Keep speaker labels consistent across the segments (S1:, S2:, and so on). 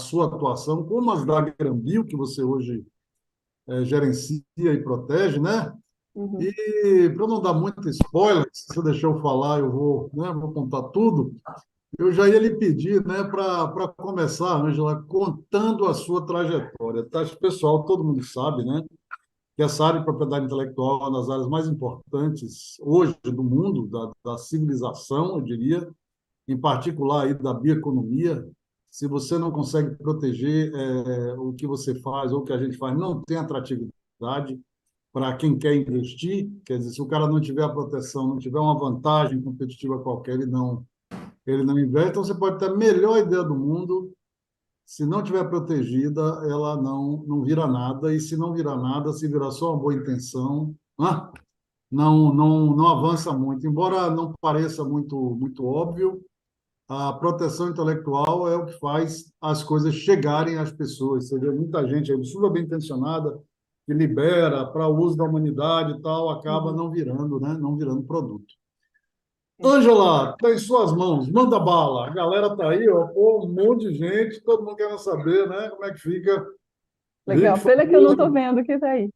S1: sua atuação, como as da Granbio, que você hoje gerencia e protege, né?
S2: Uhum.
S1: E para não dar muito spoiler, se você deixar eu falar, eu vou, né, vou contar tudo. Eu já ia lhe pedir, né, para começar, Ângela, contando a sua trajetória. Tá? Acho que o pessoal, todo mundo sabe, né, que essa área de propriedade intelectual é uma das áreas mais importantes hoje do mundo, da civilização, eu diria, em particular aí da bioeconomia. Se você não consegue proteger o que você faz ou o que a gente faz, não tem atratividade para quem quer investir. Quer dizer, se o cara não tiver a proteção, não tiver uma vantagem competitiva qualquer, ele não investe. Então, você pode ter a melhor ideia do mundo, se não tiver protegida, ela não vira nada, e se não virar nada, se virar só uma boa intenção, né? Não avança muito. Embora não pareça muito óbvio, a proteção intelectual é o que faz as coisas chegarem às pessoas. Você vê muita gente aí, super bem intencionada, que libera para o uso da humanidade e tal, acaba
S2: Uhum.
S1: não virando, né? Não virando produto.
S2: Sim.
S1: Ângela, está em suas mãos, manda bala. A galera tá aí, ó, pô, um monte de gente, todo mundo querendo saber, né? Como é que fica. Rico,
S2: Legal. Pena que eu não estou
S1: famoso.
S2: vendo o que está aí.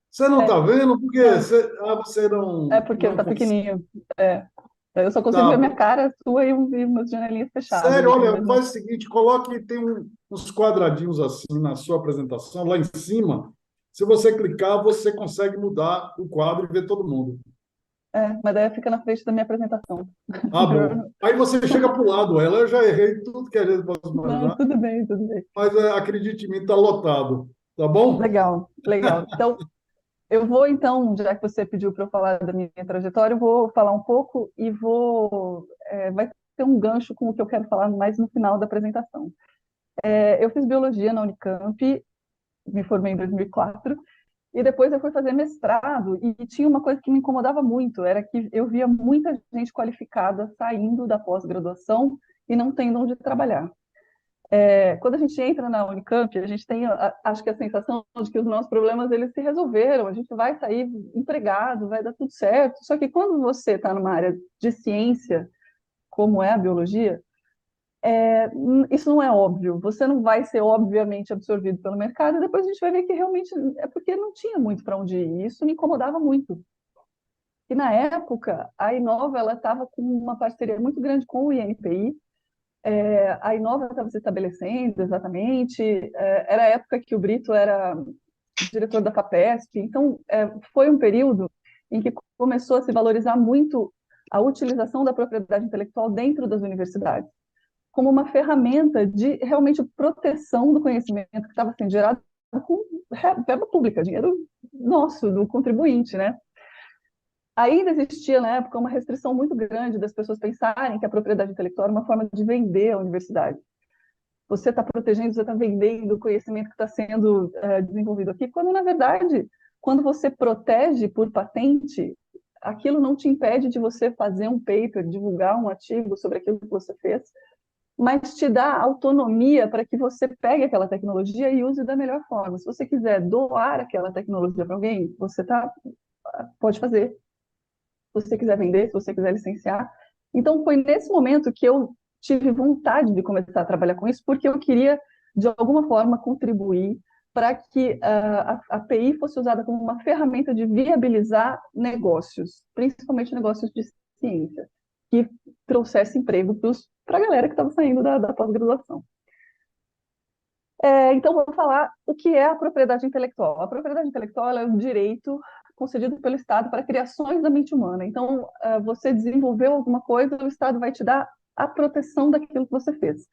S1: Você não está
S2: É,
S1: vendo? Porque
S2: não.
S1: você
S2: É porque
S1: não
S2: está
S1: consegue.
S2: pequenininho. É. Eu só consigo ver
S1: Tá.
S2: minha cara, a sua e umas janelinhas fechadas
S1: Sério,
S2: aqui
S1: olha,
S2: mesmo.
S1: faz o seguinte, coloque, tem uns quadradinhos assim na sua apresentação, lá em cima. Se você clicar, você consegue mudar o quadro e ver todo mundo.
S2: É, mas daí fica na frente da minha apresentação.
S1: Ah, bom. Aí você chega para o lado, ela, eu já errei tudo que a gente pode
S2: Não,
S1: imaginar,
S2: tudo bem, tudo bem.
S1: mas acredite em mim, está lotado, tá bom?
S2: Legal, legal. Então, eu vou então, já que você pediu para eu falar da minha trajetória, eu vou falar um pouco e vai ter um gancho com o que eu quero falar mais no final da apresentação. Eu fiz biologia na Unicamp, me formei em 2004, e depois eu fui fazer mestrado, e tinha uma coisa que me incomodava muito, era que eu via muita gente qualificada saindo da pós-graduação e não tendo onde trabalhar. Quando a gente entra na Unicamp, a gente tem, acho que a sensação de que os nossos problemas eles se resolveram, a gente vai sair empregado, vai dar tudo certo. Só que quando você está numa área de ciência, como é a biologia, isso não é óbvio. Você não vai ser obviamente absorvido pelo mercado, e depois a gente vai ver que realmente é porque não tinha muito para onde ir. E isso me incomodava muito. E na época, a Inova ela estava com uma parceria muito grande com o INPI. A Inova estava se estabelecendo exatamente. Era a época que o Brito era diretor da FAPESP. Então, foi um período em que começou a se valorizar muito a utilização da propriedade intelectual dentro das universidades como uma ferramenta de realmente proteção do conhecimento que estava sendo gerado com verba pública, dinheiro nosso, do contribuinte, né? Ainda existia, na época, uma restrição muito grande das pessoas pensarem que a propriedade intelectual era uma forma de vender a universidade. Você está protegendo, você está vendendo o conhecimento que está sendo desenvolvido aqui, quando, na verdade, quando você protege por patente, aquilo não te impede de você fazer um paper, divulgar um artigo sobre aquilo que você fez, mas te dá autonomia para que você pegue aquela tecnologia e use da melhor forma. Se você quiser doar aquela tecnologia para alguém, pode fazer. Se você quiser vender, se você quiser licenciar. Então, foi nesse momento que eu tive vontade de começar a trabalhar com isso, porque eu queria, de alguma forma, contribuir para que a API fosse usada como uma ferramenta de viabilizar negócios, principalmente negócios de ciência, que trouxesse emprego para a galera que estava saindo da pós-graduação. Então, vou falar o que é a propriedade intelectual. A propriedade intelectual é um direito concedido pelo Estado para criações da mente humana. Então, você desenvolveu alguma coisa, o Estado vai te dar a proteção daquilo que você fez.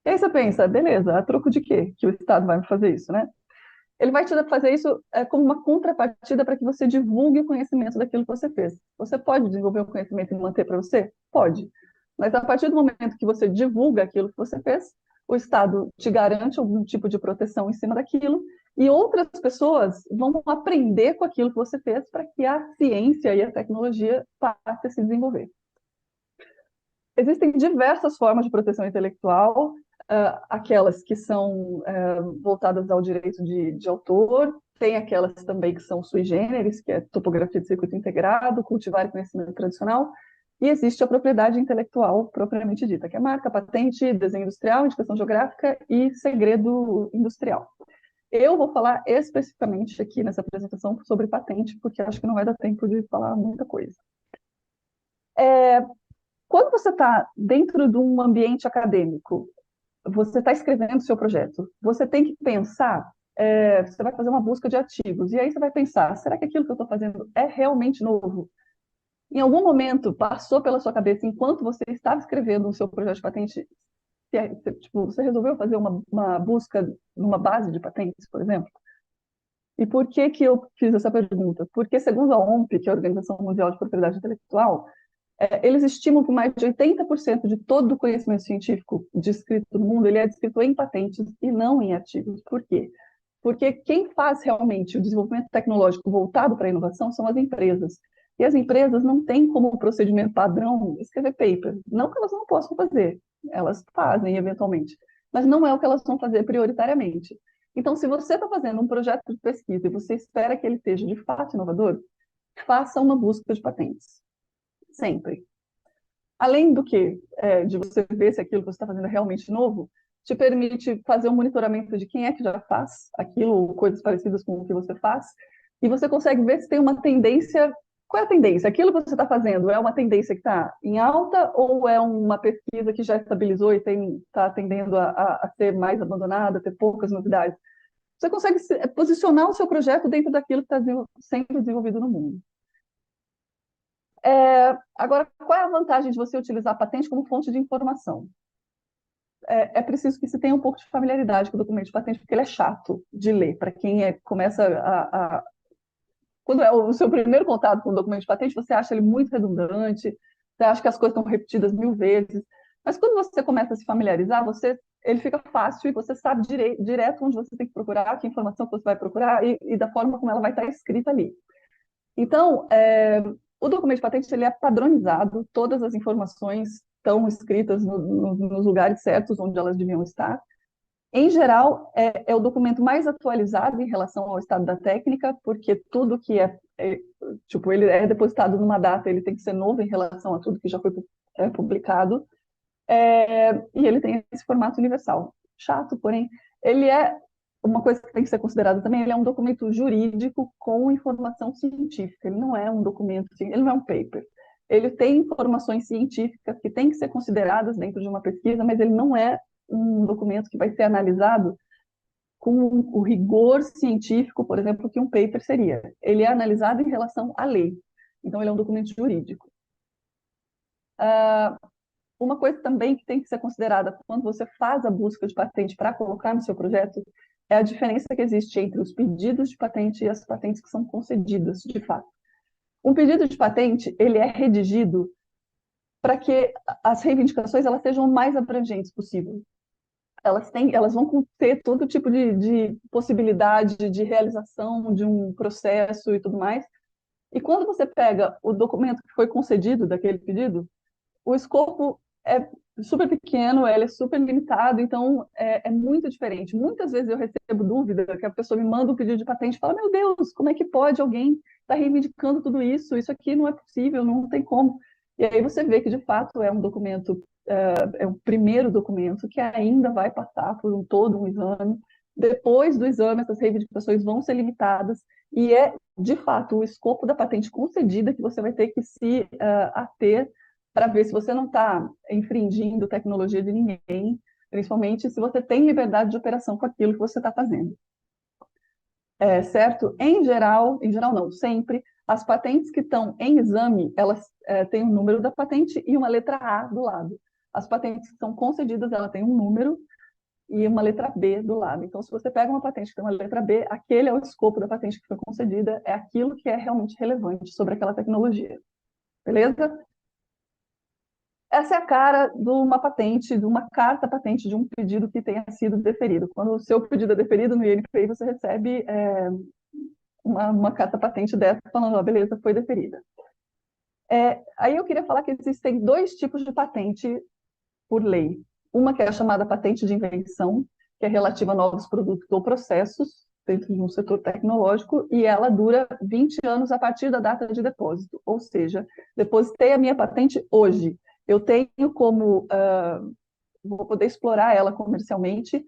S2: E aí você pensa, beleza, a troco de quê que o Estado vai me fazer isso, né? Ele vai te fazer isso como uma contrapartida para que você divulgue o conhecimento daquilo que você fez. Você pode desenvolver o conhecimento e manter para você? Pode. Mas a partir do momento que você divulga aquilo que você fez, o Estado te garante algum tipo de proteção em cima daquilo e outras pessoas vão aprender com aquilo que você fez para que a ciência e a tecnologia passem a se desenvolver. Existem diversas formas de proteção intelectual, aquelas que são voltadas ao direito de autor, tem aquelas também que são sui generis, que é topografia de circuito integrado, cultivar conhecimento tradicional, E existe a propriedade intelectual propriamente dita, que é marca, patente, desenho industrial, indicação geográfica e segredo industrial. Eu vou falar especificamente aqui nessa apresentação sobre patente, porque acho que não vai dar tempo de falar muita coisa. Quando você está dentro de um ambiente acadêmico, você está escrevendo o seu projeto, você tem que pensar, você vai fazer uma busca de artigos, e aí você vai pensar, será que aquilo que eu estou fazendo é realmente novo? Em algum momento passou pela sua cabeça, enquanto você estava escrevendo o seu projeto de patente, tipo, você resolveu fazer uma busca numa base de patentes, por exemplo? E por que que eu fiz essa pergunta? Porque, segundo a OMP, que é a Organização Mundial de Propriedade Intelectual, eles estimam que mais de 80% de todo o conhecimento científico descrito no mundo, ele é descrito em patentes e não em artigos. Por quê? Porque quem faz realmente o desenvolvimento tecnológico voltado para a inovação são as empresas. E as empresas não têm como procedimento padrão escrever paper. Não que elas não possam fazer, elas fazem eventualmente, mas não é o que elas vão fazer prioritariamente. Então, se você está fazendo um projeto de pesquisa e você espera que ele seja de fato inovador, faça uma busca de patentes. Sempre. Além do que, de você ver se aquilo que você está fazendo é realmente novo, te permite fazer um monitoramento de quem é que já faz aquilo, coisas parecidas com o que você faz, e você consegue ver se tem uma tendência. Qual é a tendência? Aquilo que você está fazendo é uma tendência que está em alta ou é uma pesquisa que já estabilizou e está tendendo a ser mais abandonada, a ter poucas novidades? Você consegue posicionar o seu projeto dentro daquilo que está sendo desenvolvido no mundo. Agora, qual é a vantagem de você utilizar a patente como fonte de informação? É preciso que se tenha um pouco de familiaridade com o documento de patente, porque ele é chato de ler. Para quem começa Quando é o seu primeiro contato com o documento de patente, você acha ele muito redundante, você acha que as coisas estão repetidas 1000 vezes. Mas quando você começa a se familiarizar, ele fica fácil e você sabe direto onde você tem que procurar, que informação que você vai procurar e da forma como ela vai estar escrita ali. Então, o documento de patente ele é padronizado, todas as informações estão escritas nos lugares certos onde elas deviam estar. Em geral, é o documento mais atualizado em relação ao estado da técnica, porque tudo que tipo, ele é depositado numa data, ele tem que ser novo em relação a tudo que já foi publicado, e ele tem esse formato universal. Chato, porém, ele é uma coisa que tem que ser considerada também, ele é um documento jurídico com informação científica, ele não é um documento, ele não é um paper. Ele tem informações científicas que têm que ser consideradas dentro de uma pesquisa, mas ele não é um documento que vai ser analisado com o rigor científico, por exemplo, que um paper seria. Ele é analisado em relação à lei. Então, ele é um documento jurídico. Uma coisa também que tem que ser considerada quando você faz a busca de patente para colocar no seu projeto é a diferença que existe entre os pedidos de patente e as patentes que são concedidas, de fato. Um pedido de patente, ele é redigido para que as reivindicações elas sejam o mais abrangentes possível. Elas vão ter todo tipo de possibilidade de realização de um processo e tudo mais. E quando você pega o documento que foi concedido daquele pedido, o escopo é super pequeno, ele é super limitado, então é muito diferente. Muitas vezes eu recebo dúvida que a pessoa me manda um pedido de patente e fala, meu Deus, como é que pode alguém estar reivindicando tudo isso? Isso aqui não é possível, não tem como. E aí você vê que, de fato, é um documento, é o primeiro documento que ainda vai passar por todo um exame. Depois do exame, essas reivindicações vão ser limitadas e de fato, o escopo da patente concedida que você vai ter que se ater para ver se você não está infringindo tecnologia de ninguém, principalmente se você tem liberdade de operação com aquilo que você está fazendo. Certo? Em geral não, sempre, as patentes que estão em exame, elas têm o número da patente e uma letra A do lado. As patentes que são concedidas, ela tem um número e uma letra B do lado. Então, se você pega uma patente que tem uma letra B, aquele é o escopo da patente que foi concedida, é aquilo que é realmente relevante sobre aquela tecnologia. Beleza? Essa é a cara de uma patente, de uma carta patente de um pedido que tenha sido deferido. Quando o seu pedido é deferido no INPI, você recebe uma carta patente dessa falando, beleza, foi deferida. Aí eu queria falar que existem dois tipos de patente por lei. Uma que é a chamada patente de invenção, que é relativa a novos produtos ou processos, dentro de um setor tecnológico, e ela dura 20 anos a partir da data de depósito, ou seja, depositei a minha patente hoje, eu tenho como, vou poder explorar ela comercialmente,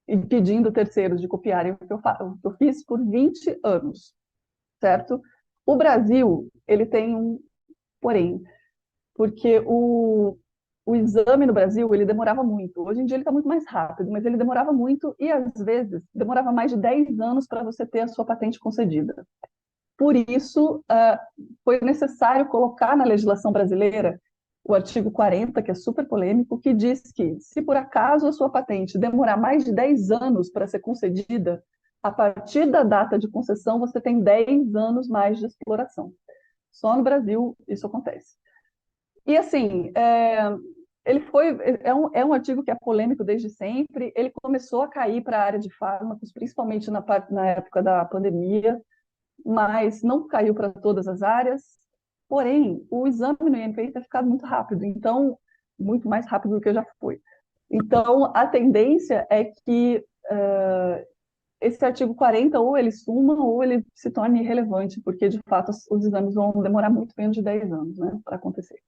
S2: e pedindo terceiros de copiarem o que o que eu fiz por 20 anos, certo? O Brasil, ele tem um porém, porque o exame no Brasil, ele demorava muito. Hoje em dia ele está muito mais rápido, mas ele demorava muito e, às vezes, demorava mais de 10 anos para você ter a sua patente concedida. Por isso, foi necessário colocar na legislação brasileira o artigo 40, que é super polêmico, que diz que, se por acaso a sua patente demorar mais de 10 anos para ser concedida, a partir da data de concessão, você tem 10 anos mais de exploração. Só no Brasil isso acontece. E, assim, ele é um artigo que é polêmico desde sempre. Ele começou a cair para a área de fármacos, principalmente na época da pandemia, mas não caiu para todas as áreas. Porém, o exame no INPI tem ficado muito rápido, então, muito mais rápido do que já foi. Então, a tendência é que esse artigo 40 ou ele suma ou ele se torne irrelevante, porque, de fato, os exames vão demorar muito menos de 10 anos, né, para acontecer.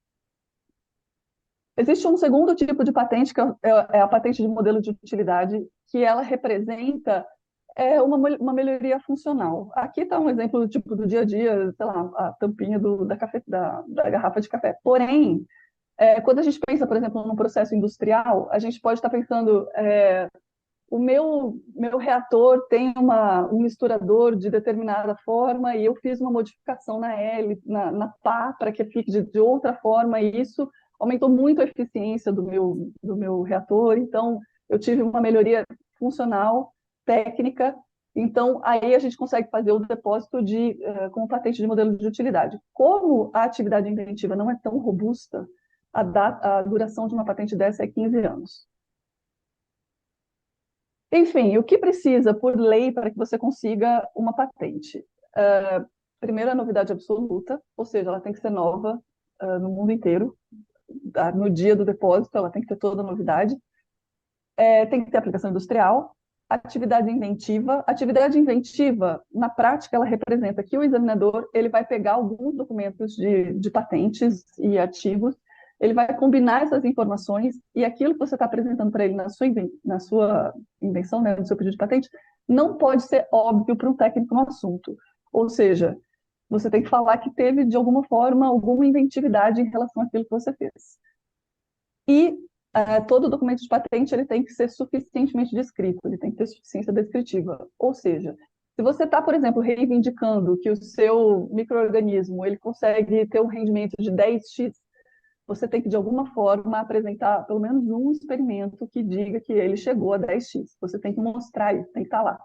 S2: Existe um segundo tipo de patente, que é a patente de modelo de utilidade, que ela representa uma melhoria funcional. Aqui está um exemplo do tipo do dia a dia, sei lá, a tampinha da garrafa de café. Porém, quando a gente pensa, por exemplo, num processo industrial, a gente pode estar pensando, o meu reator tem um misturador de determinada forma e eu fiz uma modificação na pá, para que fique de outra forma, e isso aumentou muito a eficiência do meu reator, então eu tive uma melhoria funcional, técnica, então aí a gente consegue fazer o depósito com patente de modelo de utilidade. Como a atividade inventiva não é tão robusta, a duração de uma patente dessa é 15 anos. Enfim, o que precisa por lei para que você consiga uma patente? Primeiro, a novidade absoluta, ou seja, ela tem que ser nova no mundo inteiro. No dia do depósito, ela tem que ter toda a novidade. Tem que ter aplicação industrial. Atividade inventiva. Atividade inventiva, na prática, ela representa que o examinador ele vai pegar alguns documentos de patentes e artigos, ele vai combinar essas informações e aquilo que você está apresentando para ele na sua invenção, né, no seu pedido de patente, não pode ser óbvio para um técnico no assunto. Ou seja, você tem que falar que teve, de alguma forma, alguma inventividade em relação àquilo que você fez. E todo documento de patente ele tem que ser suficientemente descrito, ele tem que ter suficiência descritiva. Ou seja, se você está, por exemplo, reivindicando que o seu micro-organismo ele consegue ter um rendimento de 10x, você tem que, de alguma forma, apresentar pelo menos um experimento que diga que ele chegou a 10x. Você tem que mostrar isso, tem que estar lá.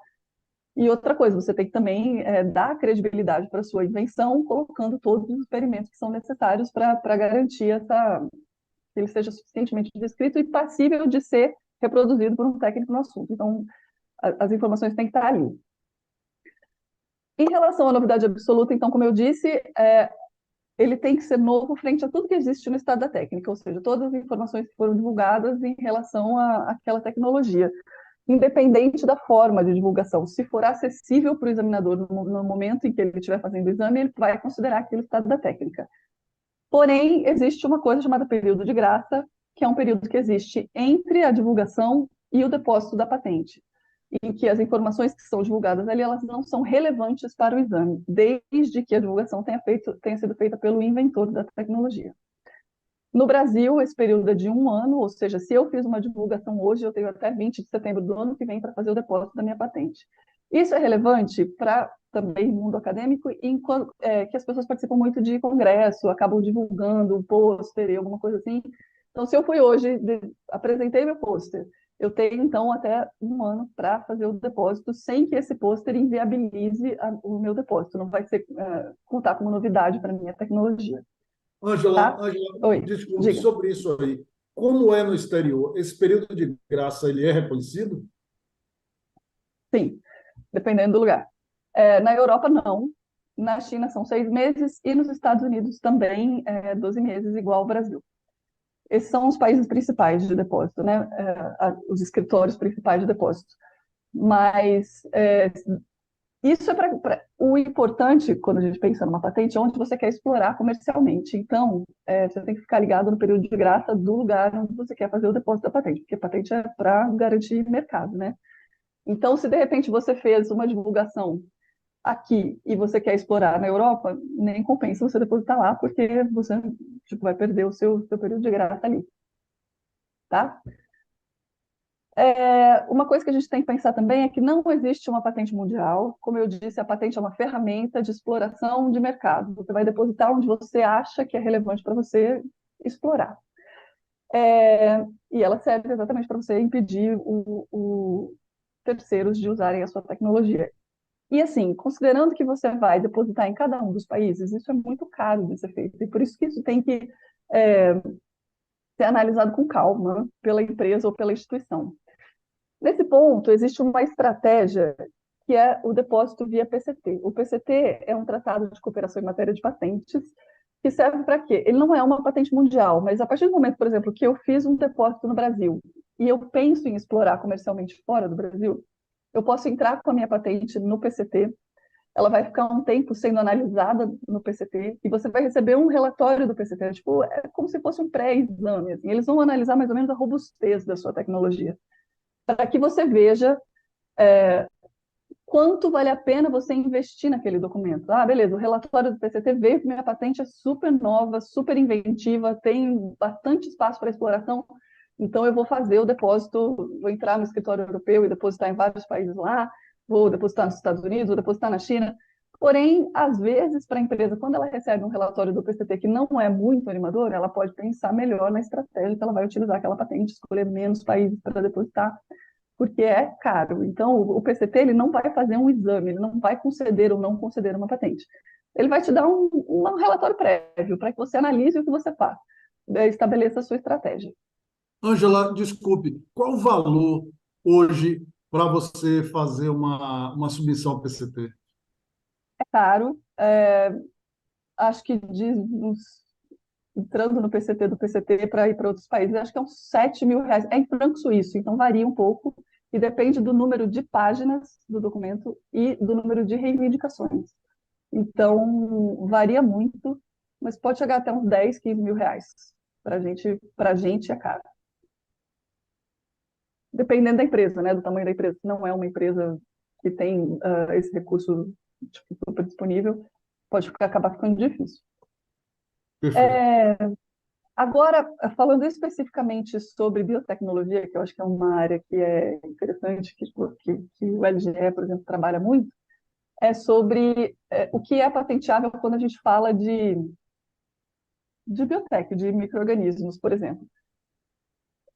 S2: E outra coisa, você tem que também dar credibilidade para a sua invenção, colocando todos os experimentos que são necessários para garantir que ele seja suficientemente descrito e passível de ser reproduzido por um técnico no assunto. Então, as informações têm que estar ali. Em relação à novidade absoluta, então, como eu disse, ele tem que ser novo frente a tudo que existe no estado da técnica, ou seja, todas as informações que foram divulgadas em relação àquela tecnologia, independente da forma de divulgação. Se for acessível para o examinador no momento em que ele estiver fazendo o exame, ele vai considerar aquilo estado da técnica. Porém, existe uma coisa chamada período de graça, que é um período que existe entre a divulgação e o depósito da patente, em que as informações que são divulgadas ali, elas não são relevantes para o exame, desde que a divulgação tenha sido feita pelo inventor da tecnologia. No Brasil, esse período é de 1 ano, ou seja, se eu fiz uma divulgação hoje, eu tenho até 20 de setembro do ano que vem para fazer o depósito da minha patente. Isso é relevante para também o mundo acadêmico, que as pessoas participam muito de congresso, acabam divulgando um pôster e alguma coisa assim. Então, se eu fui hoje, apresentei meu pôster, eu tenho, então, até 1 ano para fazer o depósito, sem que esse pôster inviabilize o meu depósito. Não vai ser contar como novidade para a minha tecnologia.
S1: Ângela,
S2: Tá? Oi,
S1: desculpe,
S2: diga.
S1: sobre isso aí. Como é no exterior? Esse período de graça ele é reconhecido?
S2: Sim, dependendo do lugar. Na Europa, não. Na China são 6 meses e nos Estados Unidos também 12 meses, igual ao Brasil. Esses são os países principais de depósito, né? Os escritórios principais de depósito. Mas isso é o importante quando a gente pensa numa patente, é onde você quer explorar comercialmente. Então, você tem que ficar ligado no período de graça do lugar onde você quer fazer o depósito da patente, porque patente é para garantir mercado, né? Então, se de repente você fez uma divulgação aqui e você quer explorar na Europa, nem compensa você depositar lá, porque você tipo, vai perder o seu período de graça ali, tá? Uma coisa que a gente tem que pensar também é que não existe uma patente mundial. Como eu disse, a patente é uma ferramenta de exploração de mercado. Você vai depositar onde você acha que é relevante para você explorar. E ela serve exatamente para você impedir o terceiros de usarem a sua tecnologia. E assim, considerando que você vai depositar em cada um dos países, isso é muito caro de ser feito. E por isso que isso tem que é, ser analisado com calma pela empresa ou pela instituição. Nesse ponto, existe uma estratégia que é o depósito via PCT. O PCT é um tratado de cooperação em matéria de patentes que serve para quê? Ele não é uma patente mundial, mas a partir do momento, por exemplo, que eu fiz um depósito no Brasil e eu penso em explorar comercialmente fora do Brasil, eu posso entrar com a minha patente no PCT, ela vai ficar um tempo sendo analisada no PCT e você vai receber um relatório do PCT, tipo, é como se fosse um pré-exame, assim. Eles vão analisar mais ou menos a robustez da sua tecnologia, para que você veja quanto vale a pena você investir naquele documento. Ah, beleza, o relatório do PCT veio que minha patente é super nova, super inventiva, tem bastante espaço para exploração, então eu vou fazer o depósito, vou entrar no escritório europeu e depositar em vários países lá, vou depositar nos Estados Unidos, vou depositar na China. Porém, às vezes, para a empresa, quando ela recebe um relatório do PCT que não é muito animador, ela pode pensar melhor na estratégia que ela vai utilizar aquela patente, escolher menos países para depositar, porque é caro. Então, o PCT ele não vai fazer um exame, ele não vai conceder ou não conceder uma patente. Ele vai te dar um relatório prévio para que você analise o que você faz, estabeleça a sua estratégia.
S1: Ângela, desculpe, qual o valor hoje para você fazer uma submissão ao PCT?
S2: É caro, acho que entrando no PCT do PCT para ir para outros países, acho que é uns R$ 7.000. É em franco suíço, então varia um pouco e depende do número de páginas do documento e do número de reivindicações. Então, varia muito, mas pode chegar até uns 10, R$ 15.000. Para gente é caro. Dependendo da empresa, né, do tamanho da empresa. Se não é uma empresa que tem esse recurso tipo, super disponível, pode acabar ficando difícil.
S1: Perfeito.
S2: Agora, falando especificamente sobre biotecnologia, que eu acho que é uma área que é interessante, que o LGE, por exemplo, trabalha muito, é sobre o que é patenteável quando a gente fala de biotech, de micro-organismos, por exemplo.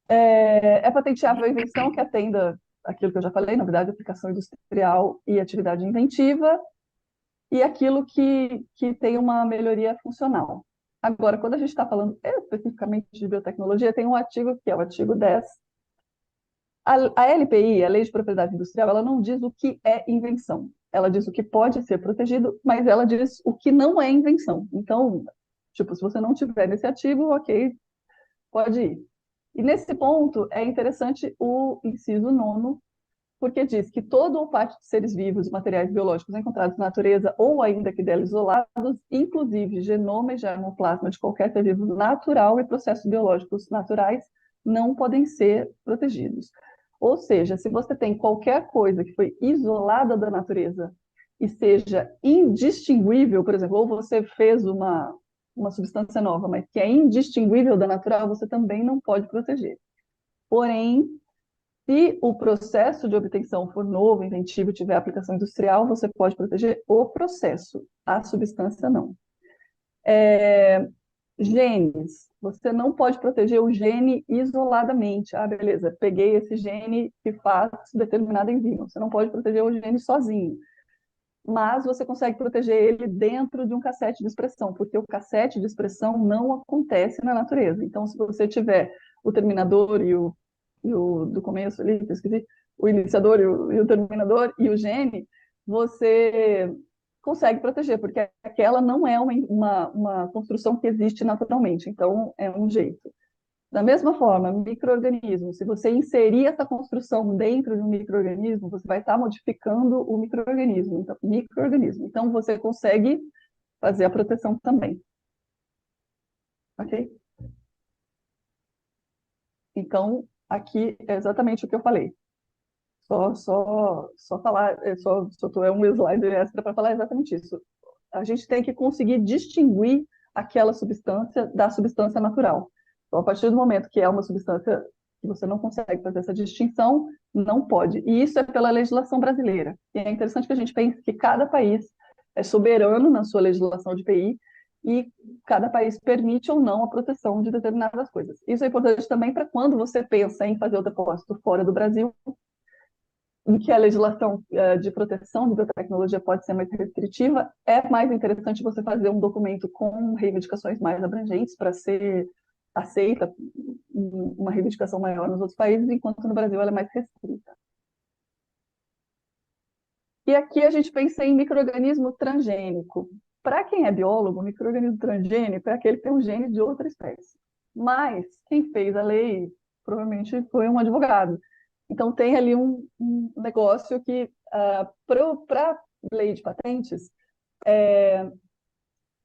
S2: É patenteável a invenção que atenda aquilo que eu já falei, novidade, aplicação industrial e atividade inventiva, e aquilo que tem uma melhoria funcional. Agora, quando a gente está falando especificamente de biotecnologia, tem um artigo que é o artigo 10. A LPI, a Lei de Propriedade Industrial, ela não diz o que é invenção. Ela diz o que pode ser protegido, mas ela diz o que não é invenção. Então, tipo, se você não tiver nesse artigo, ok, pode ir. E nesse ponto é interessante o inciso nono, porque diz que todo ou parte de seres vivos e materiais biológicos encontrados na natureza ou ainda que dela isolados, inclusive genoma e germoplasma de qualquer ser vivo natural e processos biológicos naturais, não podem ser protegidos. Ou seja, se você tem qualquer coisa que foi isolada da natureza e seja indistinguível, por exemplo, ou você fez uma substância nova, mas que é indistinguível da natural, você também não pode proteger. Porém, se o processo de obtenção for novo, inventivo, tiver aplicação industrial, você pode proteger o processo, a substância não. Genes, você não pode proteger o gene isoladamente. Ah, beleza, peguei esse gene que faz determinada enzima. Você não pode proteger o gene sozinho, mas você consegue proteger ele dentro de um cassete de expressão, porque o cassete de expressão não acontece na natureza. Então, se você tiver o terminador e o do começo ali, que eu esqueci, o iniciador e o terminador e o gene, você consegue proteger, porque aquela não é uma construção que existe naturalmente, então é um jeito. Da mesma forma, micro-organismo, se você inserir essa construção dentro de um micro-organismo, você vai estar modificando o micro-organismo. Então, micro-organismo. Então, você consegue fazer a proteção também. Ok? Então, aqui é exatamente o que eu falei. Só falar, é um slide extra para falar exatamente isso. A gente tem que conseguir distinguir aquela substância da substância natural. Então, a partir do momento que é uma substância que você não consegue fazer essa distinção, não pode. E isso é pela legislação brasileira. E é interessante que a gente pense que cada país é soberano na sua legislação de PI e cada país permite ou não a proteção de determinadas coisas. Isso é importante também para quando você pensa em fazer o depósito fora do Brasil, em que a legislação de proteção de biotecnologia pode ser mais restritiva, é mais interessante você fazer um documento com reivindicações mais abrangentes para ser aceita uma reivindicação maior nos outros países, enquanto no Brasil ela é mais restrita. E aqui a gente pensa em micro-organismo transgênico. Para quem é biólogo, micro-organismo transgênico é aquele que tem um gene de outra espécie. Mas quem fez a lei provavelmente foi um advogado. Então, tem ali um negócio que, para a lei de patentes,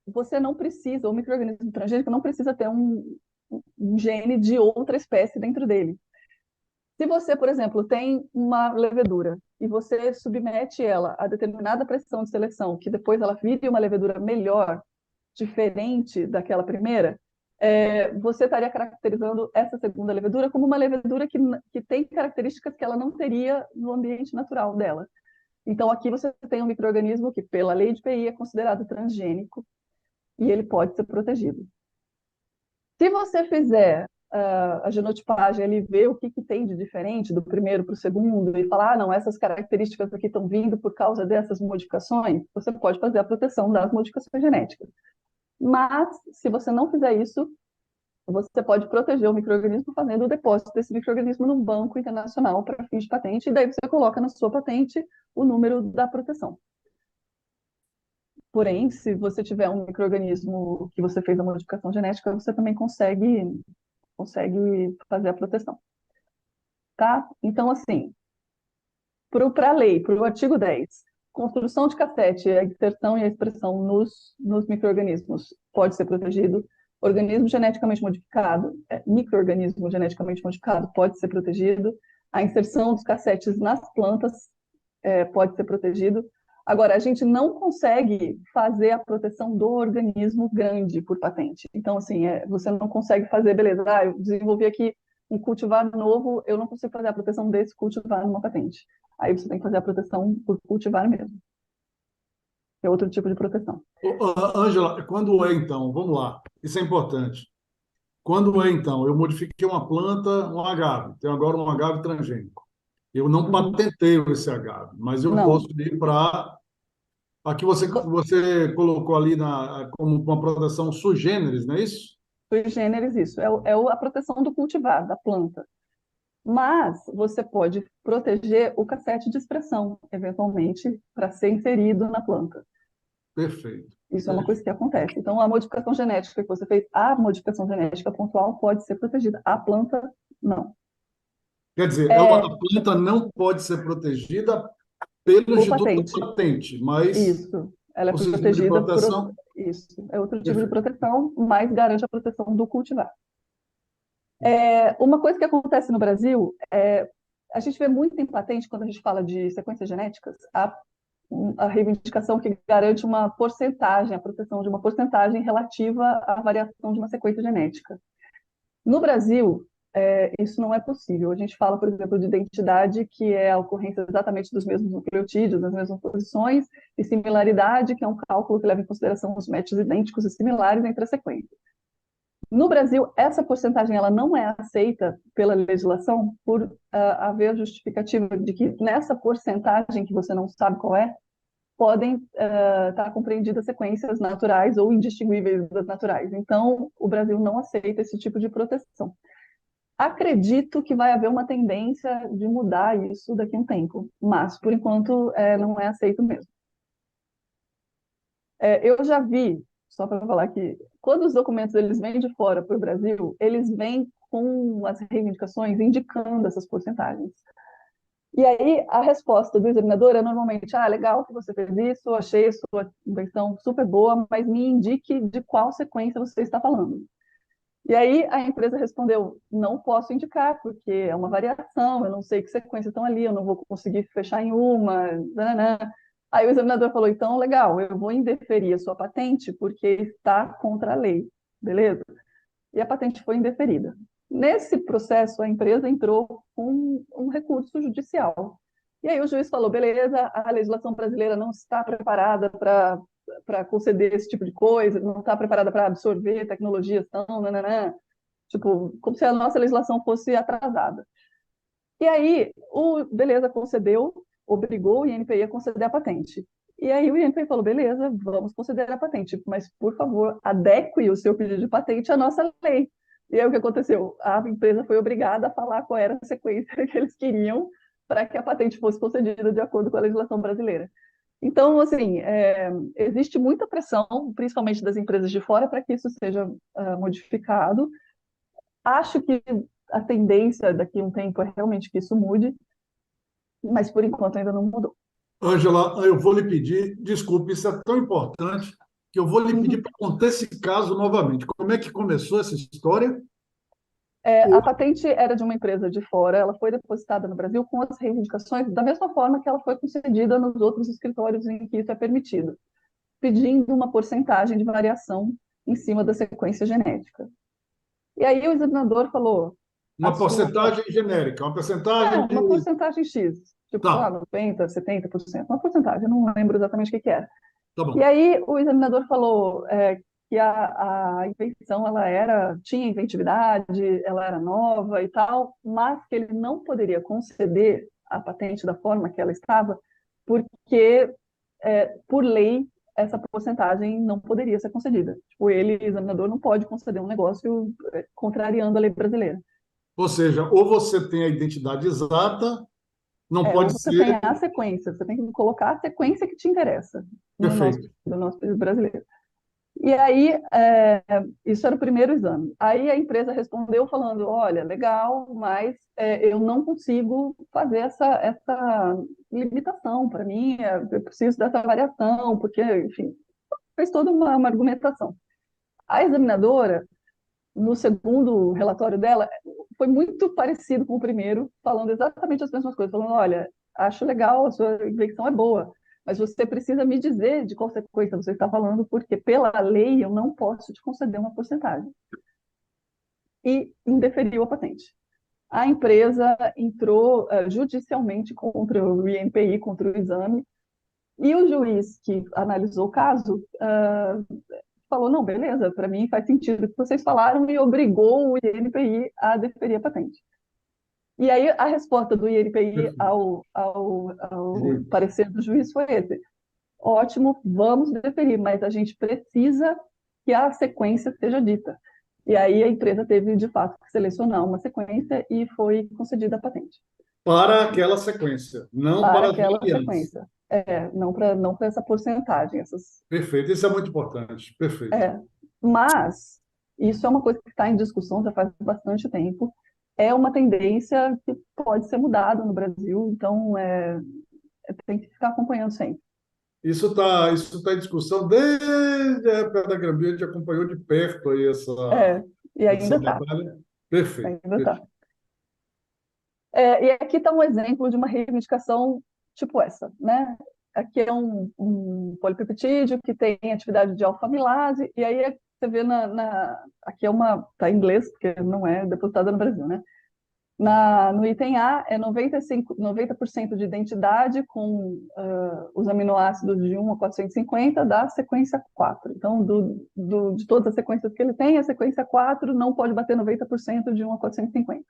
S2: você não precisa, o micro-organismo transgênico não precisa ter um gene de outra espécie dentro dele. Se você, por exemplo, tem uma levedura e você submete ela a determinada pressão de seleção, que depois ela vire uma levedura melhor, diferente daquela primeira, você estaria caracterizando essa segunda levedura como uma levedura que tem características que ela não teria no ambiente natural dela. Então, aqui você tem um micro-organismo que, pela lei de PI, é considerado transgênico e ele pode ser protegido. Se você fizer a genotipagem, ele vê o que tem de diferente do primeiro para o segundo e falar, não, essas características aqui estão vindo por causa dessas modificações, você pode fazer a proteção das modificações genéticas. Mas, se você não fizer isso, você pode proteger o micro-organismo fazendo o depósito desse micro-organismo num banco internacional para fins de patente, e daí você coloca na sua patente o número da proteção. Porém, se você tiver um micro-organismo que você fez a modificação genética, você também consegue fazer a proteção. Tá? Então, assim, para a lei, para o artigo 10, construção de cassete, a inserção e a expressão nos micro-organismos pode ser protegido. Organismo geneticamente modificado, micro-organismo geneticamente modificado pode ser protegido. A inserção dos cassetes nas plantas pode ser protegido. Agora, a gente não consegue fazer a proteção do organismo grande por patente. Então, assim, você não consegue fazer, beleza, eu desenvolvi aqui um cultivar novo, eu não consigo fazer a proteção desse cultivar numa patente. Aí você tem que fazer a proteção por cultivar mesmo. É outro tipo de proteção.
S1: Ângela, quando é então? Vamos lá, isso é importante. Quando é então? Eu modifiquei uma planta, um agave, tenho agora um agave transgênico. Eu não patentei esse agave, mas eu posso
S2: Não.
S1: ir para. Aqui você colocou ali como uma proteção sui generis, não é isso?
S2: Sui generis, isso. A proteção do cultivar, da planta. Mas você pode proteger o cassete de expressão, eventualmente, para ser inserido na planta.
S1: Perfeito.
S2: Isso é uma coisa que acontece. Então, a modificação genética que você fez, a modificação genética pontual pode ser protegida. A planta, não.
S1: Quer dizer, a planta não pode ser protegida pelo
S2: Por
S1: Instituto
S2: patente.
S1: da Patente, mas
S2: Isso. Ela é
S1: o sistema de
S2: protegida por.
S1: proteção.
S2: Isso. É outro tipo de
S1: Perfeito.
S2: proteção, mas garante a proteção do cultivar. Uma coisa que acontece no Brasil a gente vê muito em patente, quando a gente fala de sequências genéticas, a reivindicação que garante uma porcentagem, a proteção de uma porcentagem relativa à variação de uma sequência genética. No Brasil, isso não é possível. A gente fala, por exemplo, de identidade, que é a ocorrência exatamente dos mesmos nucleotídeos, das mesmas posições, e similaridade, que é um cálculo que leva em consideração os matches idênticos e similares entre as sequências. No Brasil, essa porcentagem ela não é aceita pela legislação por haver justificativa de que nessa porcentagem que você não sabe qual podem estar compreendidas sequências naturais ou indistinguíveis das naturais. Então, o Brasil não aceita esse tipo de proteção. Acredito que vai haver uma tendência de mudar isso daqui a um tempo, mas, por enquanto, não é aceito mesmo. Eu já vi, só para falar que, quando os documentos eles vêm de fora para o Brasil, eles vêm com as reivindicações indicando essas porcentagens. E aí, a resposta do examinador é normalmente, legal que você fez isso, achei a sua invenção super boa, mas me indique de qual sequência você está falando. E aí, a empresa respondeu, não posso indicar, porque é uma variação, eu não sei que sequência estão ali, eu não vou conseguir fechar em uma, nananã. Aí o examinador falou, então, legal, eu vou indeferir a sua patente, porque está contra a lei, beleza? E a patente foi indeferida. Nesse processo, a empresa entrou com um recurso judicial. E aí o juiz falou, beleza, a legislação brasileira não está preparada para conceder esse tipo de coisa, não está preparada para absorver tecnologias tão, nananã, tipo, como se a nossa legislação fosse atrasada. E aí, beleza, concedeu, obrigou o INPI a conceder a patente. E aí o INPI falou, beleza, vamos conceder a patente, mas, por favor, adeque o seu pedido de patente à nossa lei. E aí o que aconteceu? A empresa foi obrigada a falar qual era a sequência que eles queriam para que a patente fosse concedida de acordo com a legislação brasileira. Então, assim, existe muita pressão, principalmente das empresas de fora, para que isso seja modificado. Acho que a tendência daqui a um tempo é realmente que isso mude, mas por enquanto ainda não mudou.
S1: Ângela, eu vou lhe pedir, desculpe, isso é tão importante, que eu vou lhe pedir
S2: Uhum.
S1: para contar esse caso novamente. Como é que começou essa história?
S2: A patente era de uma empresa de fora, ela foi depositada no Brasil com as reivindicações da mesma forma que ela foi concedida nos outros escritórios em que isso é permitido, pedindo uma porcentagem de variação em cima da sequência genética. E aí o examinador falou, a
S1: Uma
S2: sua
S1: porcentagem genérica, uma porcentagem
S2: uma
S1: de.
S2: porcentagem X, tipo, sei lá,
S1: Tá,
S2: 90%, 70%, uma porcentagem, eu não lembro exatamente o que que era.
S1: tá
S2: E
S1: bom.
S2: aí o examinador falou que a invenção tinha inventividade, ela era nova e tal, mas que ele não poderia conceder a patente da forma que ela estava, porque, por lei, essa porcentagem não poderia ser concedida. Tipo, ele, examinador, não pode conceder um negócio contrariando a lei brasileira.
S1: Ou seja, ou você tem a identidade exata, não
S2: Ou
S1: pode
S2: você tem
S1: ser.
S2: a sequência, você tem que colocar a sequência que te interessa
S1: Perfeito.
S2: no nosso país brasileiro. E aí, isso era o primeiro exame. Aí a empresa respondeu falando, olha, legal, mas eu não consigo fazer essa limitação para mim, eu preciso dessa variação, porque, enfim, fez toda uma argumentação. A examinadora, no segundo relatório dela, foi muito parecido com o primeiro, falando exatamente as mesmas coisas, falando, olha, acho legal, a sua invenção é boa, mas você precisa me dizer de qual sequência você está falando, porque pela lei eu não posso te conceder uma porcentagem. E indeferiu a patente. A empresa entrou judicialmente contra o INPI, contra o exame, e o juiz que analisou o caso falou, não, beleza, para mim faz sentido o que vocês falaram e obrigou o INPI a deferir a patente. E aí a resposta do INPI
S1: Perfeito.
S2: ao parecer do juiz foi esse, ótimo, vamos deferir, mas a gente precisa que a sequência seja dita. E aí a empresa teve, de fato, que selecionar uma sequência e foi concedida a patente
S1: Para aquela sequência, não
S2: para
S1: para as
S2: aquela
S1: variantes.
S2: sequência. Não para essa porcentagem,
S1: Perfeito. Isso é muito importante. Perfeito.
S2: é, mas isso é uma coisa que está em discussão já faz bastante tempo. É uma tendência que pode ser mudada no Brasil, então tem que ficar acompanhando sempre.
S1: Isso tá em discussão desde a época da Gambia, a gente acompanhou de perto aí
S2: É, e
S1: essa
S2: ainda está,
S1: batalha. Perfeito.
S2: ainda está.
S1: Perfeito.
S2: E aqui está um exemplo de uma reivindicação tipo essa, né? Aqui é um polipeptídeo que tem atividade de alfa-amilase, e aí você vê aqui está em inglês, porque não é depositada no Brasil, né? No item A é 90% de identidade com os aminoácidos de 1 a 450 da sequência 4. Então, de todas as sequências que ele tem, a sequência 4 não pode bater 90% de 1 a 450.